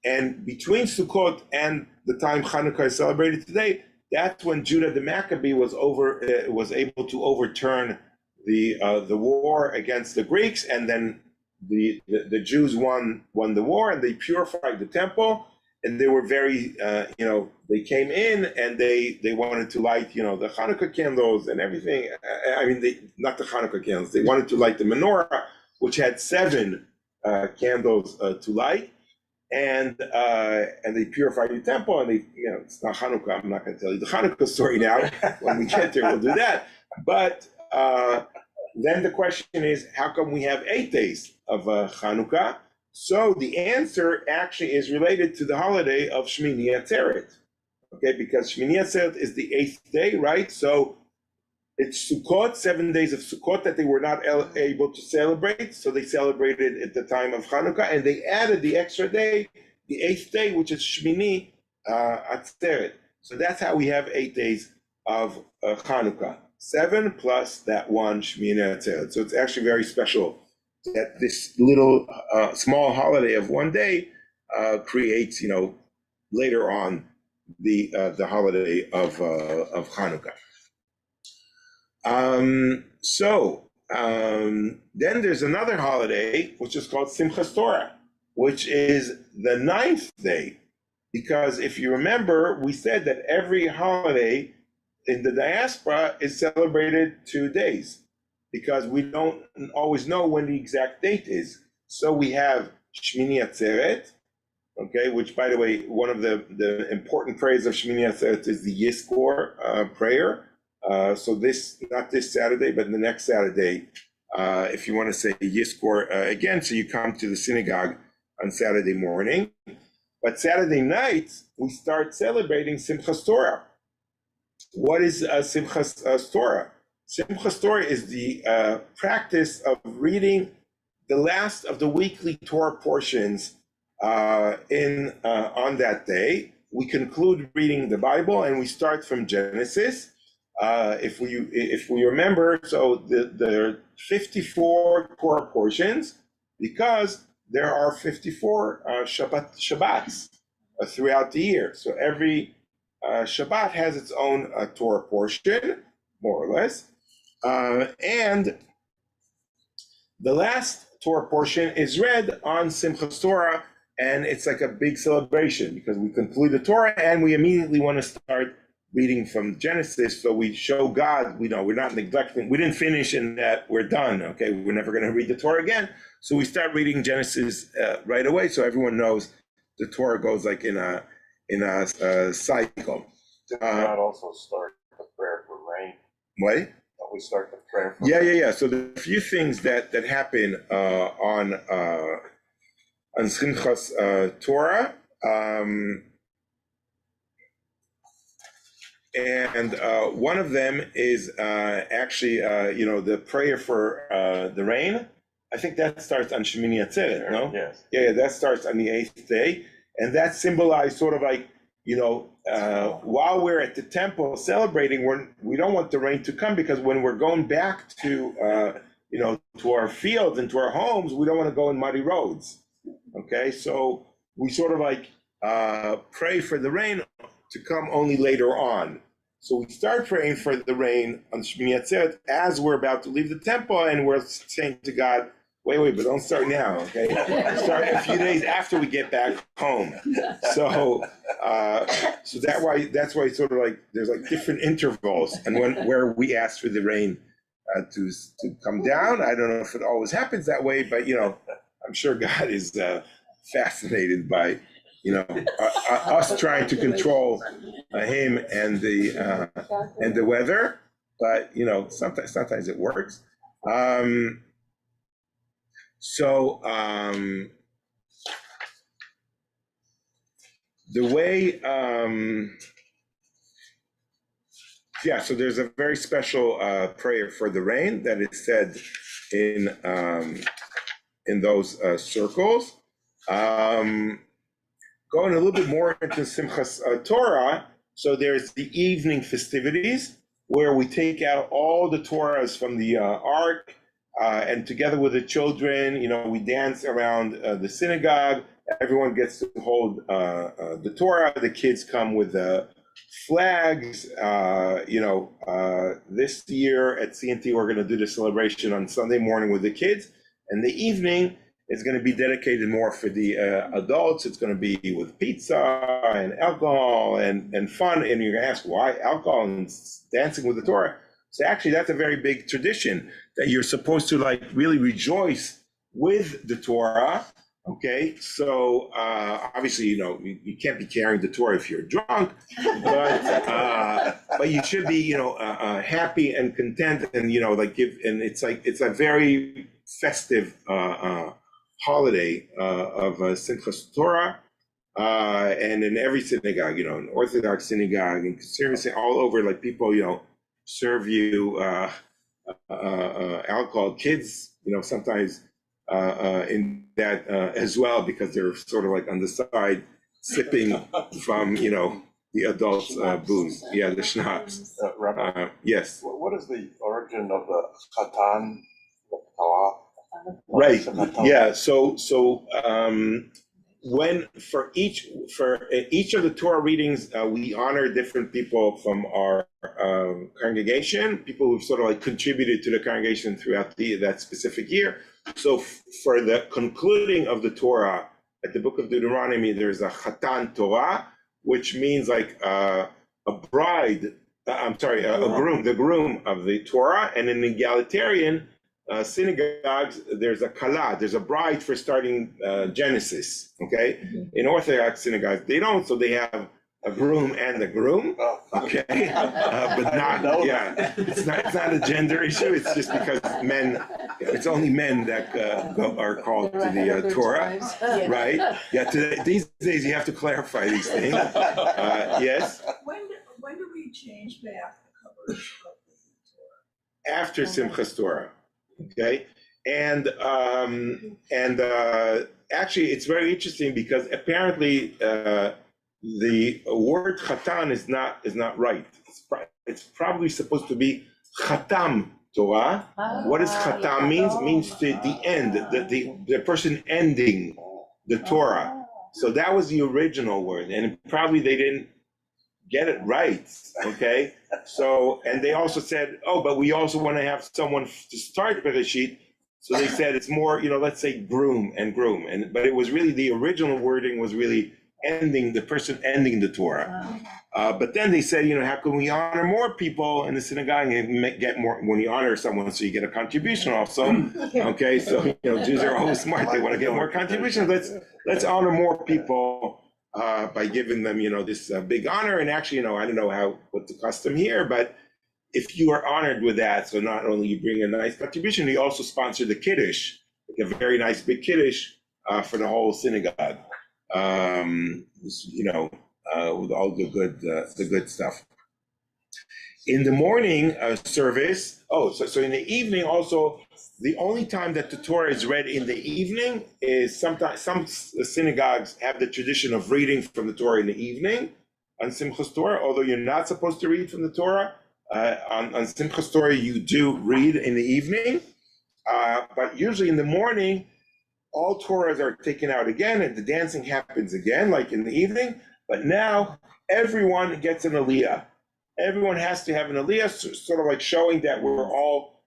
And between Sukkot and the time Hanukkah is celebrated today, that's when Judah the Maccabee was able to overturn the war against the Greeks, and then the Jews won the war and they purified the temple. And they were very, they came in and they wanted to light, the Hanukkah candles and everything. Not the Hanukkah candles. They wanted to light the menorah, which had 7 candles to light, and they purified the temple. And it's not Hanukkah. I'm not going to tell you the Hanukkah story now. When we get there, we'll do that. But then the question is, how come we have 8 days of Hanukkah? So the answer actually is related to the holiday of Shmini Atzeret, because Shmini Atzeret is the 8th day, right? So it's Sukkot, 7 days of Sukkot that they were not able to celebrate, so they celebrated at the time of Hanukkah, and they added the extra day, the 8th day, which is Shmini Atzeret. So that's how we have 8 days of Hanukkah, 7 plus that one Shmini Atzeret. So it's actually very special that this little small holiday of 1 day creates, later on the holiday of Hanukkah. Then there's another holiday which is called Simchat Torah, which is the 9th day, because if you remember, we said that every holiday in the diaspora is celebrated 2 days, because we don't always know when the exact date is. So we have Shmini Atzeret, which, by the way, one of the important prayers of Shmini Atzeret is the Yizkor prayer. So not this Saturday, but the next Saturday, if you want to say Yizkor again, so you come to the synagogue on Saturday morning. But Saturday night, we start celebrating Simchat Torah. What is Simchat Torah? Simchat Torah is the practice of reading the last of the weekly Torah portions on that day. We conclude reading the Bible and we start from Genesis. If we remember, so there are 54 Torah portions, because there are 54 Shabbats throughout the year. So every Shabbat has its own Torah portion. more or less. And the last Torah portion is read on Simchat Torah, and it's like a big celebration because we conclude the Torah and we immediately want to start reading from Genesis. So we show God, we're not neglecting, we didn't finish in that we're done, okay? We're never going to read the Torah again. So we start reading Genesis right away, so everyone knows the Torah goes like in a cycle.
Did God also start the prayer for rain?
What?
We start the prayer for
Yeah. So there are a few things that happen on Simchat Torah, and one of them is actually the prayer for the rain. I think that starts on Shmini Atzeret, no?
Yes.
Yeah, that starts on the 8th day, and that symbolized sort of like, while we're at the temple celebrating, we don't want the rain to come, because when we're going back to to our fields and to our homes, we don't want to go in muddy roads. Okay, so we sort of like pray for the rain to come only later on. So we start praying for the rain on Shmini Atzeret as we're about to leave the temple, and we're saying to God, wait, but don't start now, okay? Start a few days after we get back home. So that's why sort of like there's like different intervals, and where we ask for the rain to come down. I don't know if it always happens that way, but I'm sure God is fascinated by us trying to control him and the weather, but sometimes it works. The way, so there's a very special prayer for the rain that is said in those circles. Going a little bit more into Simchat Torah, so there's the evening festivities where we take out all the Torahs from the ark, and together with the children, we dance around the synagogue. Everyone gets to hold the Torah. The kids come with flags. This year at CNT, we're going to do the celebration on Sunday morning with the kids, and the evening is going to be dedicated more for the adults. It's going to be with pizza and alcohol and fun. And you're going to ask, why alcohol and dancing with the Torah? So actually, that's a very big tradition that you're supposed to like really rejoice with the Torah. Okay, so obviously, you can't be carrying the Torah if you're drunk, but you should be, happy and content, and and it's a very festive holiday of Simchat Torah, and in every synagogue, an Orthodox synagogue, and conservative all over, like people, serve you alcohol. Kids, sometimes in that as well, because they're sort of like on the side sipping from the adults' booze. Yeah, the schnapps.
Rabbi,
yes.
what is the origin of the Chatan, the Torah?
Right. Yeah. So when for each of the Torah readings, we honor different people from our congregation, people who've sort of like contributed to the congregation throughout that specific year. So for the concluding of the Torah at the book of Deuteronomy, there's a Chatan Torah, which means like a bride. A groom, the groom of the Torah, and in egalitarian synagogues, there's a kala, there's a bride for starting Genesis, okay? In Orthodox synagogues, they don't, so they have a groom and a groom, okay? But not, it's not a gender issue, it's just because it's only men that are called to the Torah, right? Yeah, these days you have to clarify these things, yes?
When do we change back the coverage of the Torah?
After Simchat Torah. Okay, and actually, it's very interesting because apparently the word chatan is not right. It's probably supposed to be chatam Torah. What does chatam means? It means the end, the person ending the Torah. So that was the original word, and probably they didn't get it right, okay? So, and they also said, oh, but we also want to have someone to start Bereshit. So they said it's more, let's say groom. But it was really, the original wording was really the person ending the Torah. But then they said, how can we honor more people in the synagogue and get more, when you honor someone, so you get a contribution also. Okay, so, Jews are always smart. They want to get more contributions. Let's honor more people by giving them, this big honor. And actually, I don't know what the custom here, but if you are honored with that, so not only you bring a nice contribution, you also sponsor the Kiddush, like a very nice big Kiddush for the whole synagogue. With all the good stuff. In the morning service, so in the evening also, the only time that the Torah is read in the evening is sometimes some synagogues have the tradition of reading from the Torah in the evening on Simchas Torah, although you're not supposed to read from the Torah. On Simchas Torah, you do read in the evening, but usually in the morning, all Torahs are taken out again, and the dancing happens again, like in the evening. But now everyone gets an aliyah. Everyone has to have an aliyah, sort of like showing that we're all,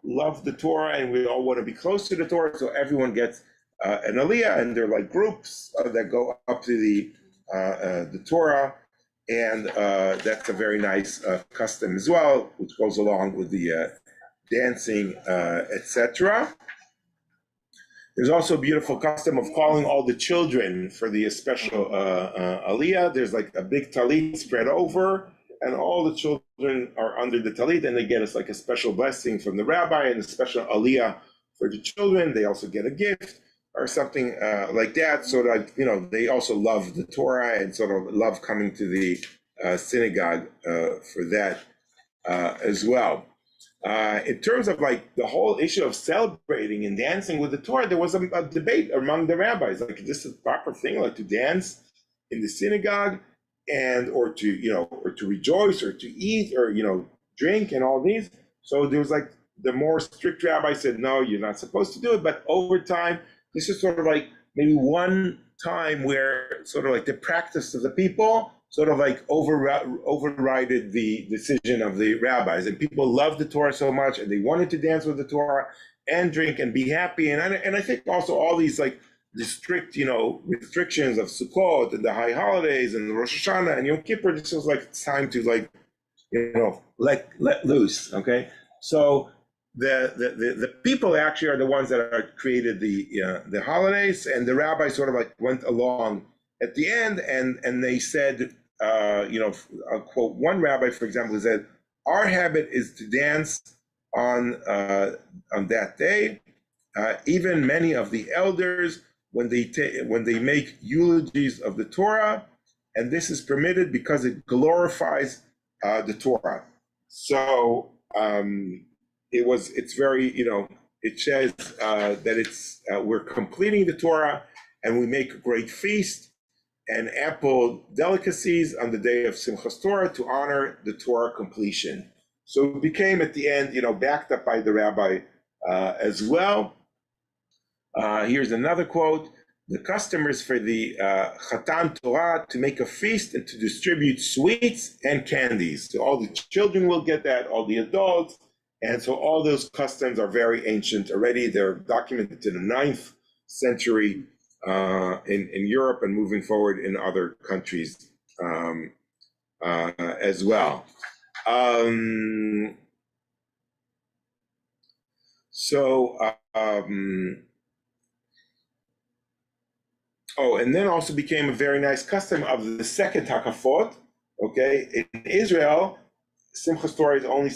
love the Torah and we all want to be close to the Torah. So everyone gets an aliyah, and they're like groups that go up to the Torah. And that's a very nice custom as well, which goes along with the dancing, etc. There's also a beautiful custom of calling all the children for the special aliyah. There's like a big talit spread over, and all the children are under the talit, and they get us like a special blessing from the rabbi and a special aliyah for the children. They also get a gift or something like that, so that they also love the Torah and sort of love coming to the synagogue for that as well. In terms of like the whole issue of celebrating and dancing with the Torah, there was a debate among the rabbis, like, is this a proper thing, like to dance in the synagogue or to rejoice or to eat or drink and all these. So there was like the more strict rabbi said, no, you're not supposed to do it. But over time, this is sort of like maybe one time where sort of like the practice of the people sort of like overrided the decision of the rabbis, and people loved the Torah so much, and they wanted to dance with the Torah and drink and be happy. And I think also all these like the strict restrictions of Sukkot and the high holidays and the Rosh Hashanah and Yom Kippur, this was like time to like let loose. Okay, so the people actually are the ones that are created the holidays, and the rabbis sort of like went along at the end, and they said, I'll quote one rabbi, for example, who said, our habit is to dance on that day. Even many of the elders, when they make eulogies of the Torah, and this is permitted because it glorifies the Torah. So it's very, it says that we're completing the Torah, and we make a great feast and ample delicacies on the day of Simchas Torah to honor the Torah completion. So it became at the end, backed up by the rabbi as well. Here's another quote. The custom is for the Chatan Torah to make a feast and to distribute sweets and candies. So all the children will get that, all the adults. And so all those customs are very ancient already. They're documented in the 9th century in Europe and moving forward in other countries as well. And then also became a very nice custom of the second Hakafot. Okay, in Israel, Simchas Torah is only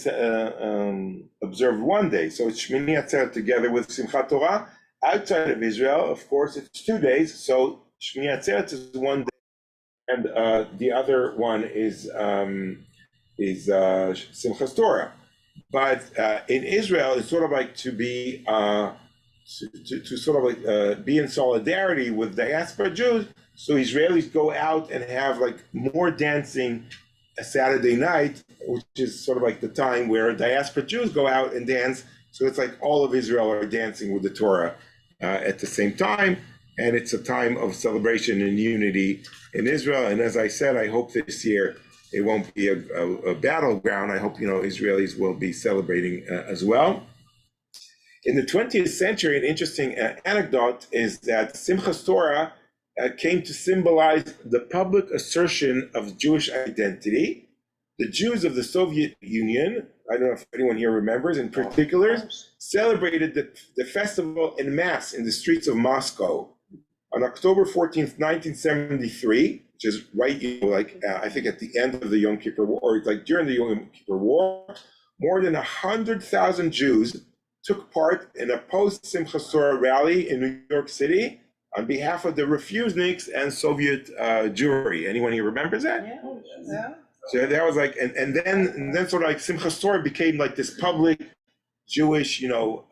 observed one day, so it's Shmini Atzeret together with Simchat Torah. Outside of Israel, of course, it's 2 days, so Shmini Atzeret is one day, and the other one is Simchas Torah. But in Israel, it's sort of like to be to sort of like be in solidarity with diaspora Jews. So Israelis go out and have like more dancing a Saturday night, which is sort of like the time where diaspora Jews go out and dance. So it's like all of Israel are dancing with the Torah at the same time. And it's a time of celebration and unity in Israel. And as I said, I hope this year it won't be a battleground. I hope, Israelis will be celebrating as well. In the 20th century, an interesting anecdote is that Simchat Torah came to symbolize the public assertion of Jewish identity. The Jews of the Soviet Union, I don't know if anyone here remembers, in particular, celebrated the festival en masse in the streets of Moscow on October 14th, 1973, which is right, I think at the end of the Yom Kippur War, or like during the Yom Kippur War. More than 100,000 Jews took part in a post-Simchat Torah rally in New York City on behalf of the refuseniks and Soviet Jewry. Anyone here remembers that?
Yeah.
So that was like, and then sort of like Simchat Torah became like this public Jewish,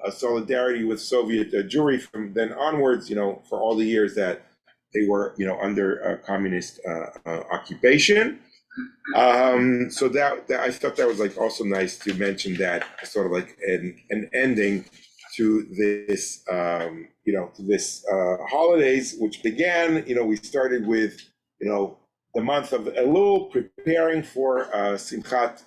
solidarity with Soviet Jewry from then onwards, for all the years that they were, under communist occupation. So that I thought that was like also nice to mention that sort of like an ending to this, to this holidays, which began, we started with, the month of Elul, preparing for Simchat,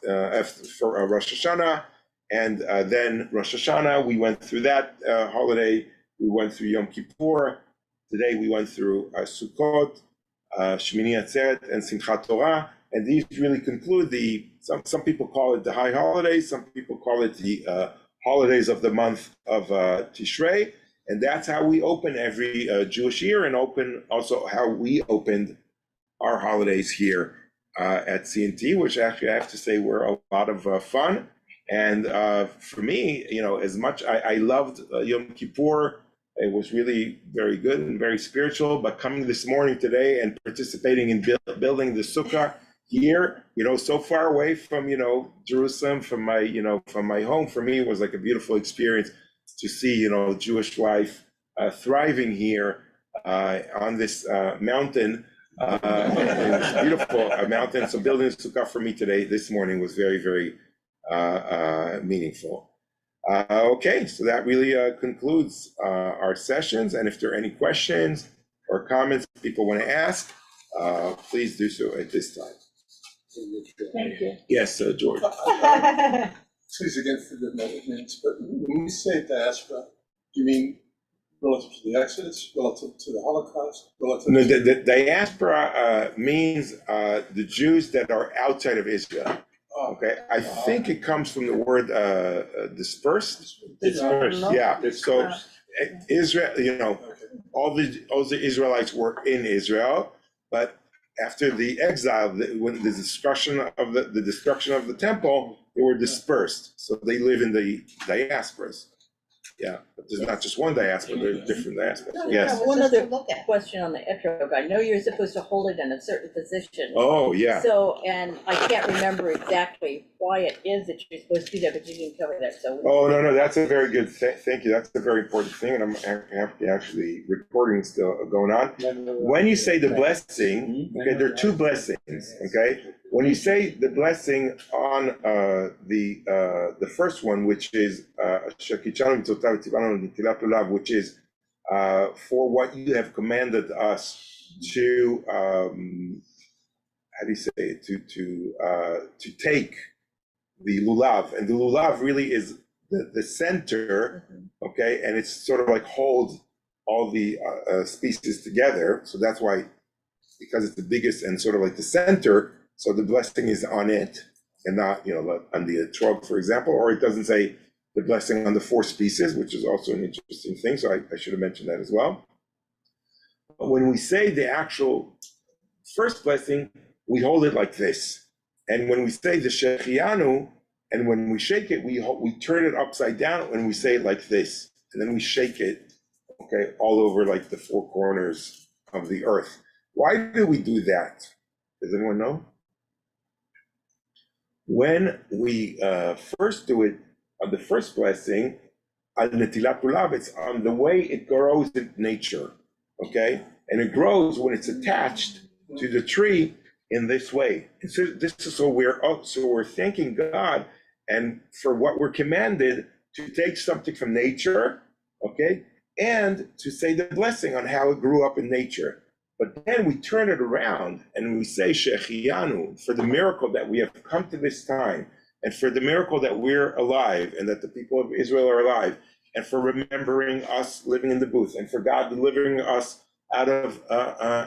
for Rosh Hashanah, and then Rosh Hashanah, we went through that holiday, we went through Yom Kippur, today we went through Sukkot, Shmini Atzeret, and Simchat Torah, and these really conclude some people call it the high holidays, some people call it the holidays of the month of Tishrei, and that's how we open every Jewish year, and open also how we opened our holidays here at CNT, which actually I have to say were a lot of fun. And for me, as much I loved Yom Kippur, it was really very good and very spiritual, but coming this morning today and participating in building the sukkah here, so far away from, Jerusalem, from my home, for me, it was like a beautiful experience to see, Jewish life thriving here on this mountain. It was a beautiful mountain. So building a sukkah for me today, this morning, was very, very meaningful. Okay, so that really concludes our sessions. And if there are any questions or comments people want to ask, please do so at this time.
Thank you.
Yes, George.
Please against the developments, but when you say diaspora, do you mean relative to the Exodus, relative to the Holocaust, relative
No,
to...
the diaspora means the Jews that are outside of Israel. Okay, I think it comes from the word dispersed.
Dispersed.
Yeah, so Israel, all the Israelites were in Israel, but after the exile, when the destruction of the temple, they were dispersed. So they live in the diasporas. Yeah, but there's not just one diaspora, there's different diasporas. Yes.
One other question on the etrog. I know you're supposed to hold it in a certain position.
Oh, yeah.
So, and I can't remember exactly why it is that you're supposed to do that, but you didn't cover that, so.
Oh, no, that's a very good, thank you. That's a very important thing, and I'm happy actually recording still going on. When you say the blessing, okay, there are two blessings, okay? When you say the blessing on the first one, which is which is for what you have commanded us to how do you say it, to take the lulav, and the lulav really is the center, okay, and it's sort of like hold all the species together. So that's why, because it's the biggest and sort of like the center, so the blessing is on it and not, on the etrog, for example, or it doesn't say the blessing on the four species, which is also an interesting thing. So I should have mentioned that as well. But when we say the actual first blessing, we hold it like this. And when we say the shechianu, and when we shake it, we turn it upside down and we say it like this. And then we shake it, okay, all over like the four corners of the earth. Why do we do that? Does anyone know? When we first do it on the first blessing, on netilat lulav, it's on the way it grows in nature, okay? And it grows when it's attached to the tree in this way. And so this is so we're thanking God and for what we're commanded to take something from nature, okay, and to say the blessing on how it grew up in nature. But then we turn it around and we say Shehecheyanu, for the miracle that we have come to this time, and for the miracle that we're alive and that the people of Israel are alive, and for remembering us living in the booth, and for God delivering us out of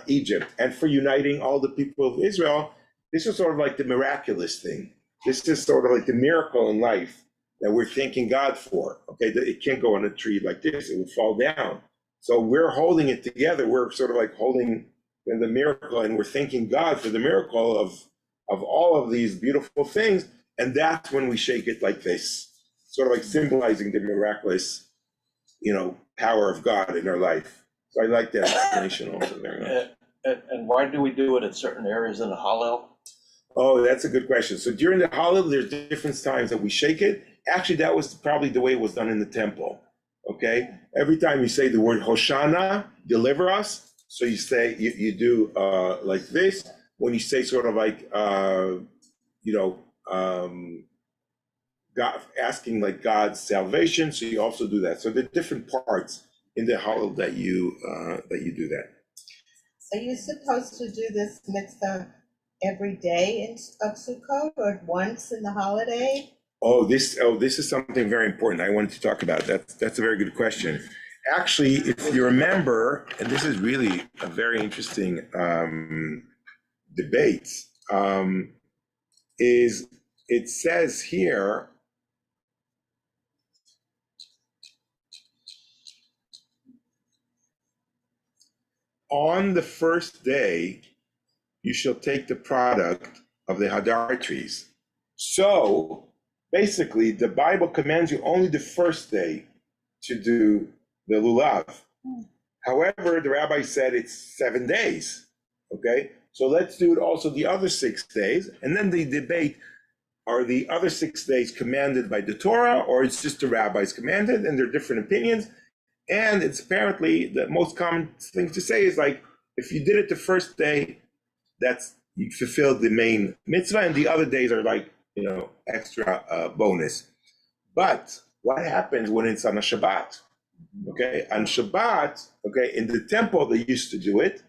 Egypt, and for uniting all the people of Israel. This is sort of like the miraculous thing. This is sort of like the miracle in life that we're thanking God for. Okay, it can't go on a tree like this, it would fall down. So we're holding it together. We're sort of like holding the miracle, and we're thanking God for the miracle of all of these beautiful things. And that's when we shake it like this, sort of like symbolizing the miraculous, power of God in our life. So I like that explanation also very much.
And why do we do it at certain areas in the Hallel?
Oh, that's a good question. So during the Hallel, there's different times that we shake it. Actually, that was probably the way it was done in the temple. Okay, every time you say the word Hoshana, deliver us. So you say you do like this. When you say sort of like God asking like God's salvation, so you also do that. So there are different parts in the Hallel that you do that.
So you're supposed to do this mitzvah every day of Sukkot or once in the holiday?
This is something very important I wanted to talk about. That's a very good question. Actually, if you remember, and this is really a very interesting debate, is it says here, on the first day, you shall take the product of the hadar trees. So basically, the Bible commands you only the first day to do the lulav. However, the rabbi said it's 7 days. Okay, so let's do it also the other 6 days, and then they debate: are the other 6 days commanded by the Torah, or it's just the rabbis commanded? And there are different opinions. And it's apparently the most common thing to say is like, if you did it the first day, you fulfilled the main mitzvah, and the other days are like, extra bonus. But what happens when it's on a Shabbat? Okay, on Shabbat, okay, in the temple they used to do it,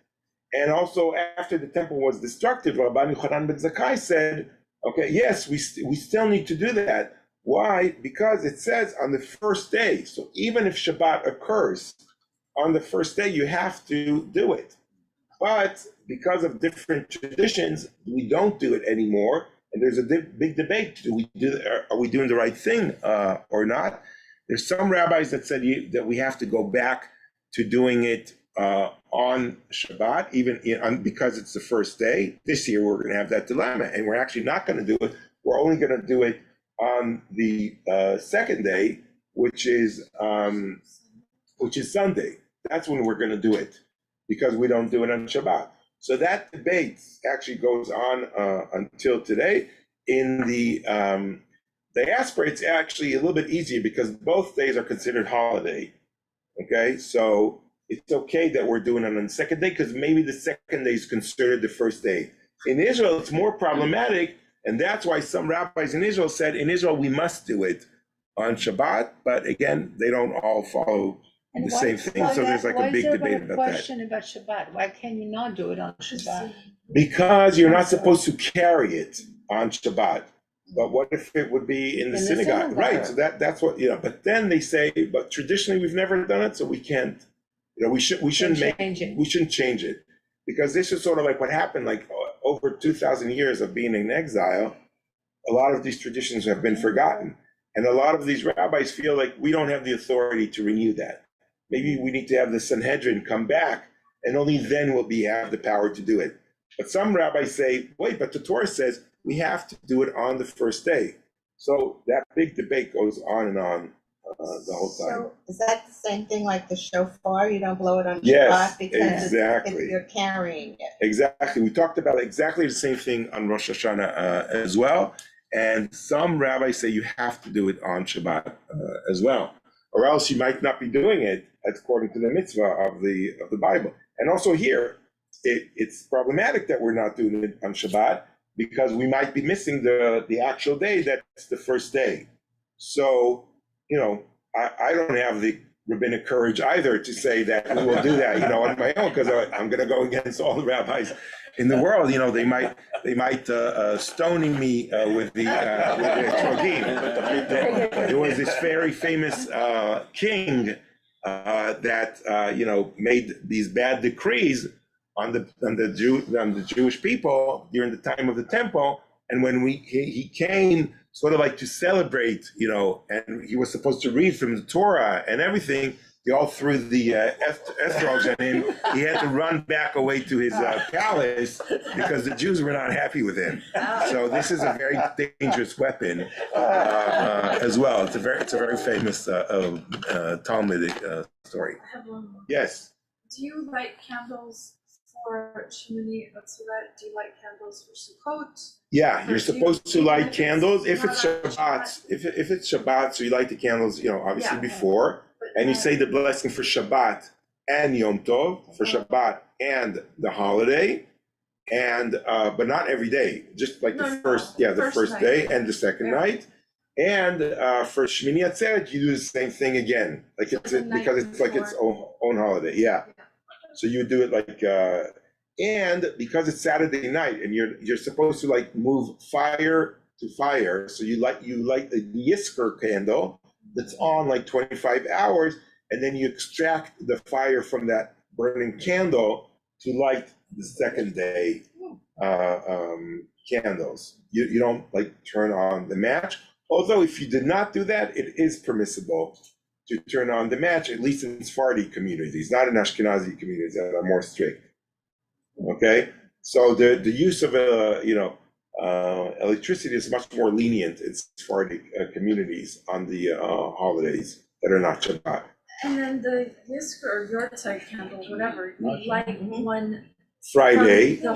and also after the temple was destructive, Rabbi Yochanan ben Zakkai said, okay, yes, we still need to do that. Why? Because it says on the first day. So even if Shabbat occurs on the first day, you have to do it. But because of different traditions, we don't do it anymore. And there's a big debate: are we doing the right thing or not? There's some rabbis that said that we have to go back to doing it on Shabbat, even because it's the first day. This year we're going to have that dilemma, and we're actually not going to do it. We're only going to do it on the second day, which is Sunday. That's when we're going to do it, because we don't do it on Shabbat. So that debate actually goes on until today. In the diaspora, it's actually a little bit easier because both days are considered holiday. Okay, so it's okay that we're doing it on the second day, because maybe the second day is considered the first day. In Israel, it's more problematic, and that's why some rabbis in Israel said, in Israel, we must do it on Shabbat, but again, they don't all follow the same thing, so there's like a big debate about that.
Question about Shabbat. Why can you not do it on Shabbat?
Because you're not supposed to carry it on Shabbat. But what if it would be in the synagogue? Right, so that's what, but then they say, but traditionally we've never done it, so we can't, we shouldn't change it. Because this is sort of like what happened, like over 2,000 years of being in exile, a lot of these traditions have been forgotten. And a lot of these rabbis feel like we don't have the authority to renew that. Maybe we need to have the Sanhedrin come back, and only then will we have the power to do it. But some rabbis say, wait, but the Torah says we have to do it on the first day. So that big debate goes on and on the whole time.
So is that the same thing like the shofar? You don't blow it on
Yes,
Shabbat because
exactly.
you're carrying it.
Exactly. We talked about exactly the same thing on Rosh Hashanah as well. And some rabbis say you have to do it on Shabbat as well, or else you might not be doing it according to the mitzvah of the Bible. And also here, it's problematic that we're not doing it on Shabbat, because we might be missing the actual day that's the first day. So, I don't have the rabbinic courage either to say that I will do that, on my own, because I'm going to go against all the rabbis in the world. They might stoning me with the trogim. There was this very famous king that made these bad decrees on the Jewish people during the time of the temple, and when he came sort of like to celebrate, and he was supposed to read from the Torah and everything. They all threw the estrog at him. He had to run back away to his palace because the Jews were not happy with him. So this is a very dangerous weapon as well. It's a very famous Talmudic story.
I have one more.
Yes.
Do you light candles for Shmini Atzeret? Do you light candles for Sukkot?
Yeah, you're supposed to light candles if it's Shabbat. If it's Shabbat, so you light the candles, obviously before. And you say the blessing for Shabbat and Yom Tov, for Shabbat and the holiday, and but not every day, just like the first day and the second night. And for Shmini Atzeret, you do the same thing again, because it's like its own holiday. Yeah. So you do it like, and because it's Saturday night, and you're supposed to like move fire to fire, so you light the Yisker candle that's on like 25 hours, and then you extract the fire from that burning candle to light the second day candles. You don't like turn on the match. Although if you did not do that, it is permissible to turn on the match, at least in Sephardi communities, not in Ashkenazi communities that are more strict. Okay, so the use of electricity is much more lenient in Sephardi communities on the holidays that are not Shabbat.
And then the Yisker or Yortzeit candle, whatever, you light one
Friday.
for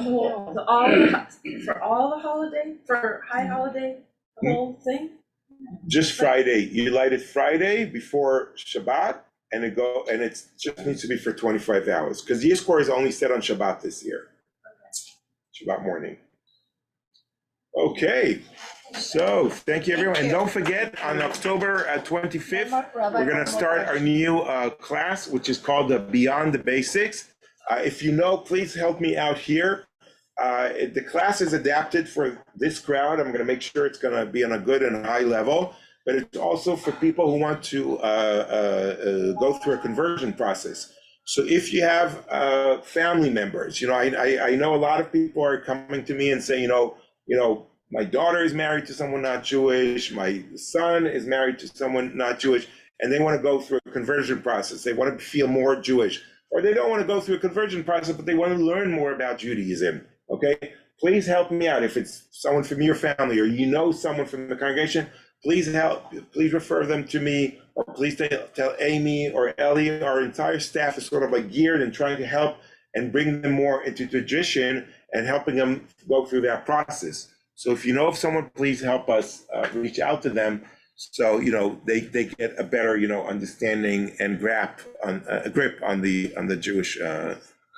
all the holiday, for high holiday, the whole thing?
Just Friday. You light it Friday before Shabbat, and it just needs to be for 25 hours, because the Yisker is only set on Shabbat this year. Shabbat morning. Okay, so thank you everyone, and don't forget on October 25th, we're going to start our new class, which is called the Beyond the Basics. If you know, please help me out here. The class is adapted for this crowd. I'm going to make sure it's going to be on a good and high level, but it's also for people who want to go through a conversion process. So if you have family members, I know a lot of people are coming to me and saying, my daughter is married to someone not Jewish, my son is married to someone not Jewish, and they want to go through a conversion process. They want to feel more Jewish, or they don't want to go through a conversion process, but they want to learn more about Judaism. Okay, please help me out. If it's someone from your family or someone from the congregation, please refer them to me, or please tell Amy or Ellie. Our entire staff is sort of like geared and trying to help and bring them more into tradition and helping them go through that process. So if you know of someone, please help us reach out to them, so they get a better understanding and grip on the Jewish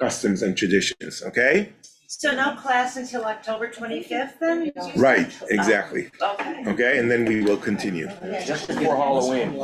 customs and traditions. Okay.
So no class until October 25th then?
Right. Exactly.
Okay.
Okay, and then we will continue.
Just before Halloween.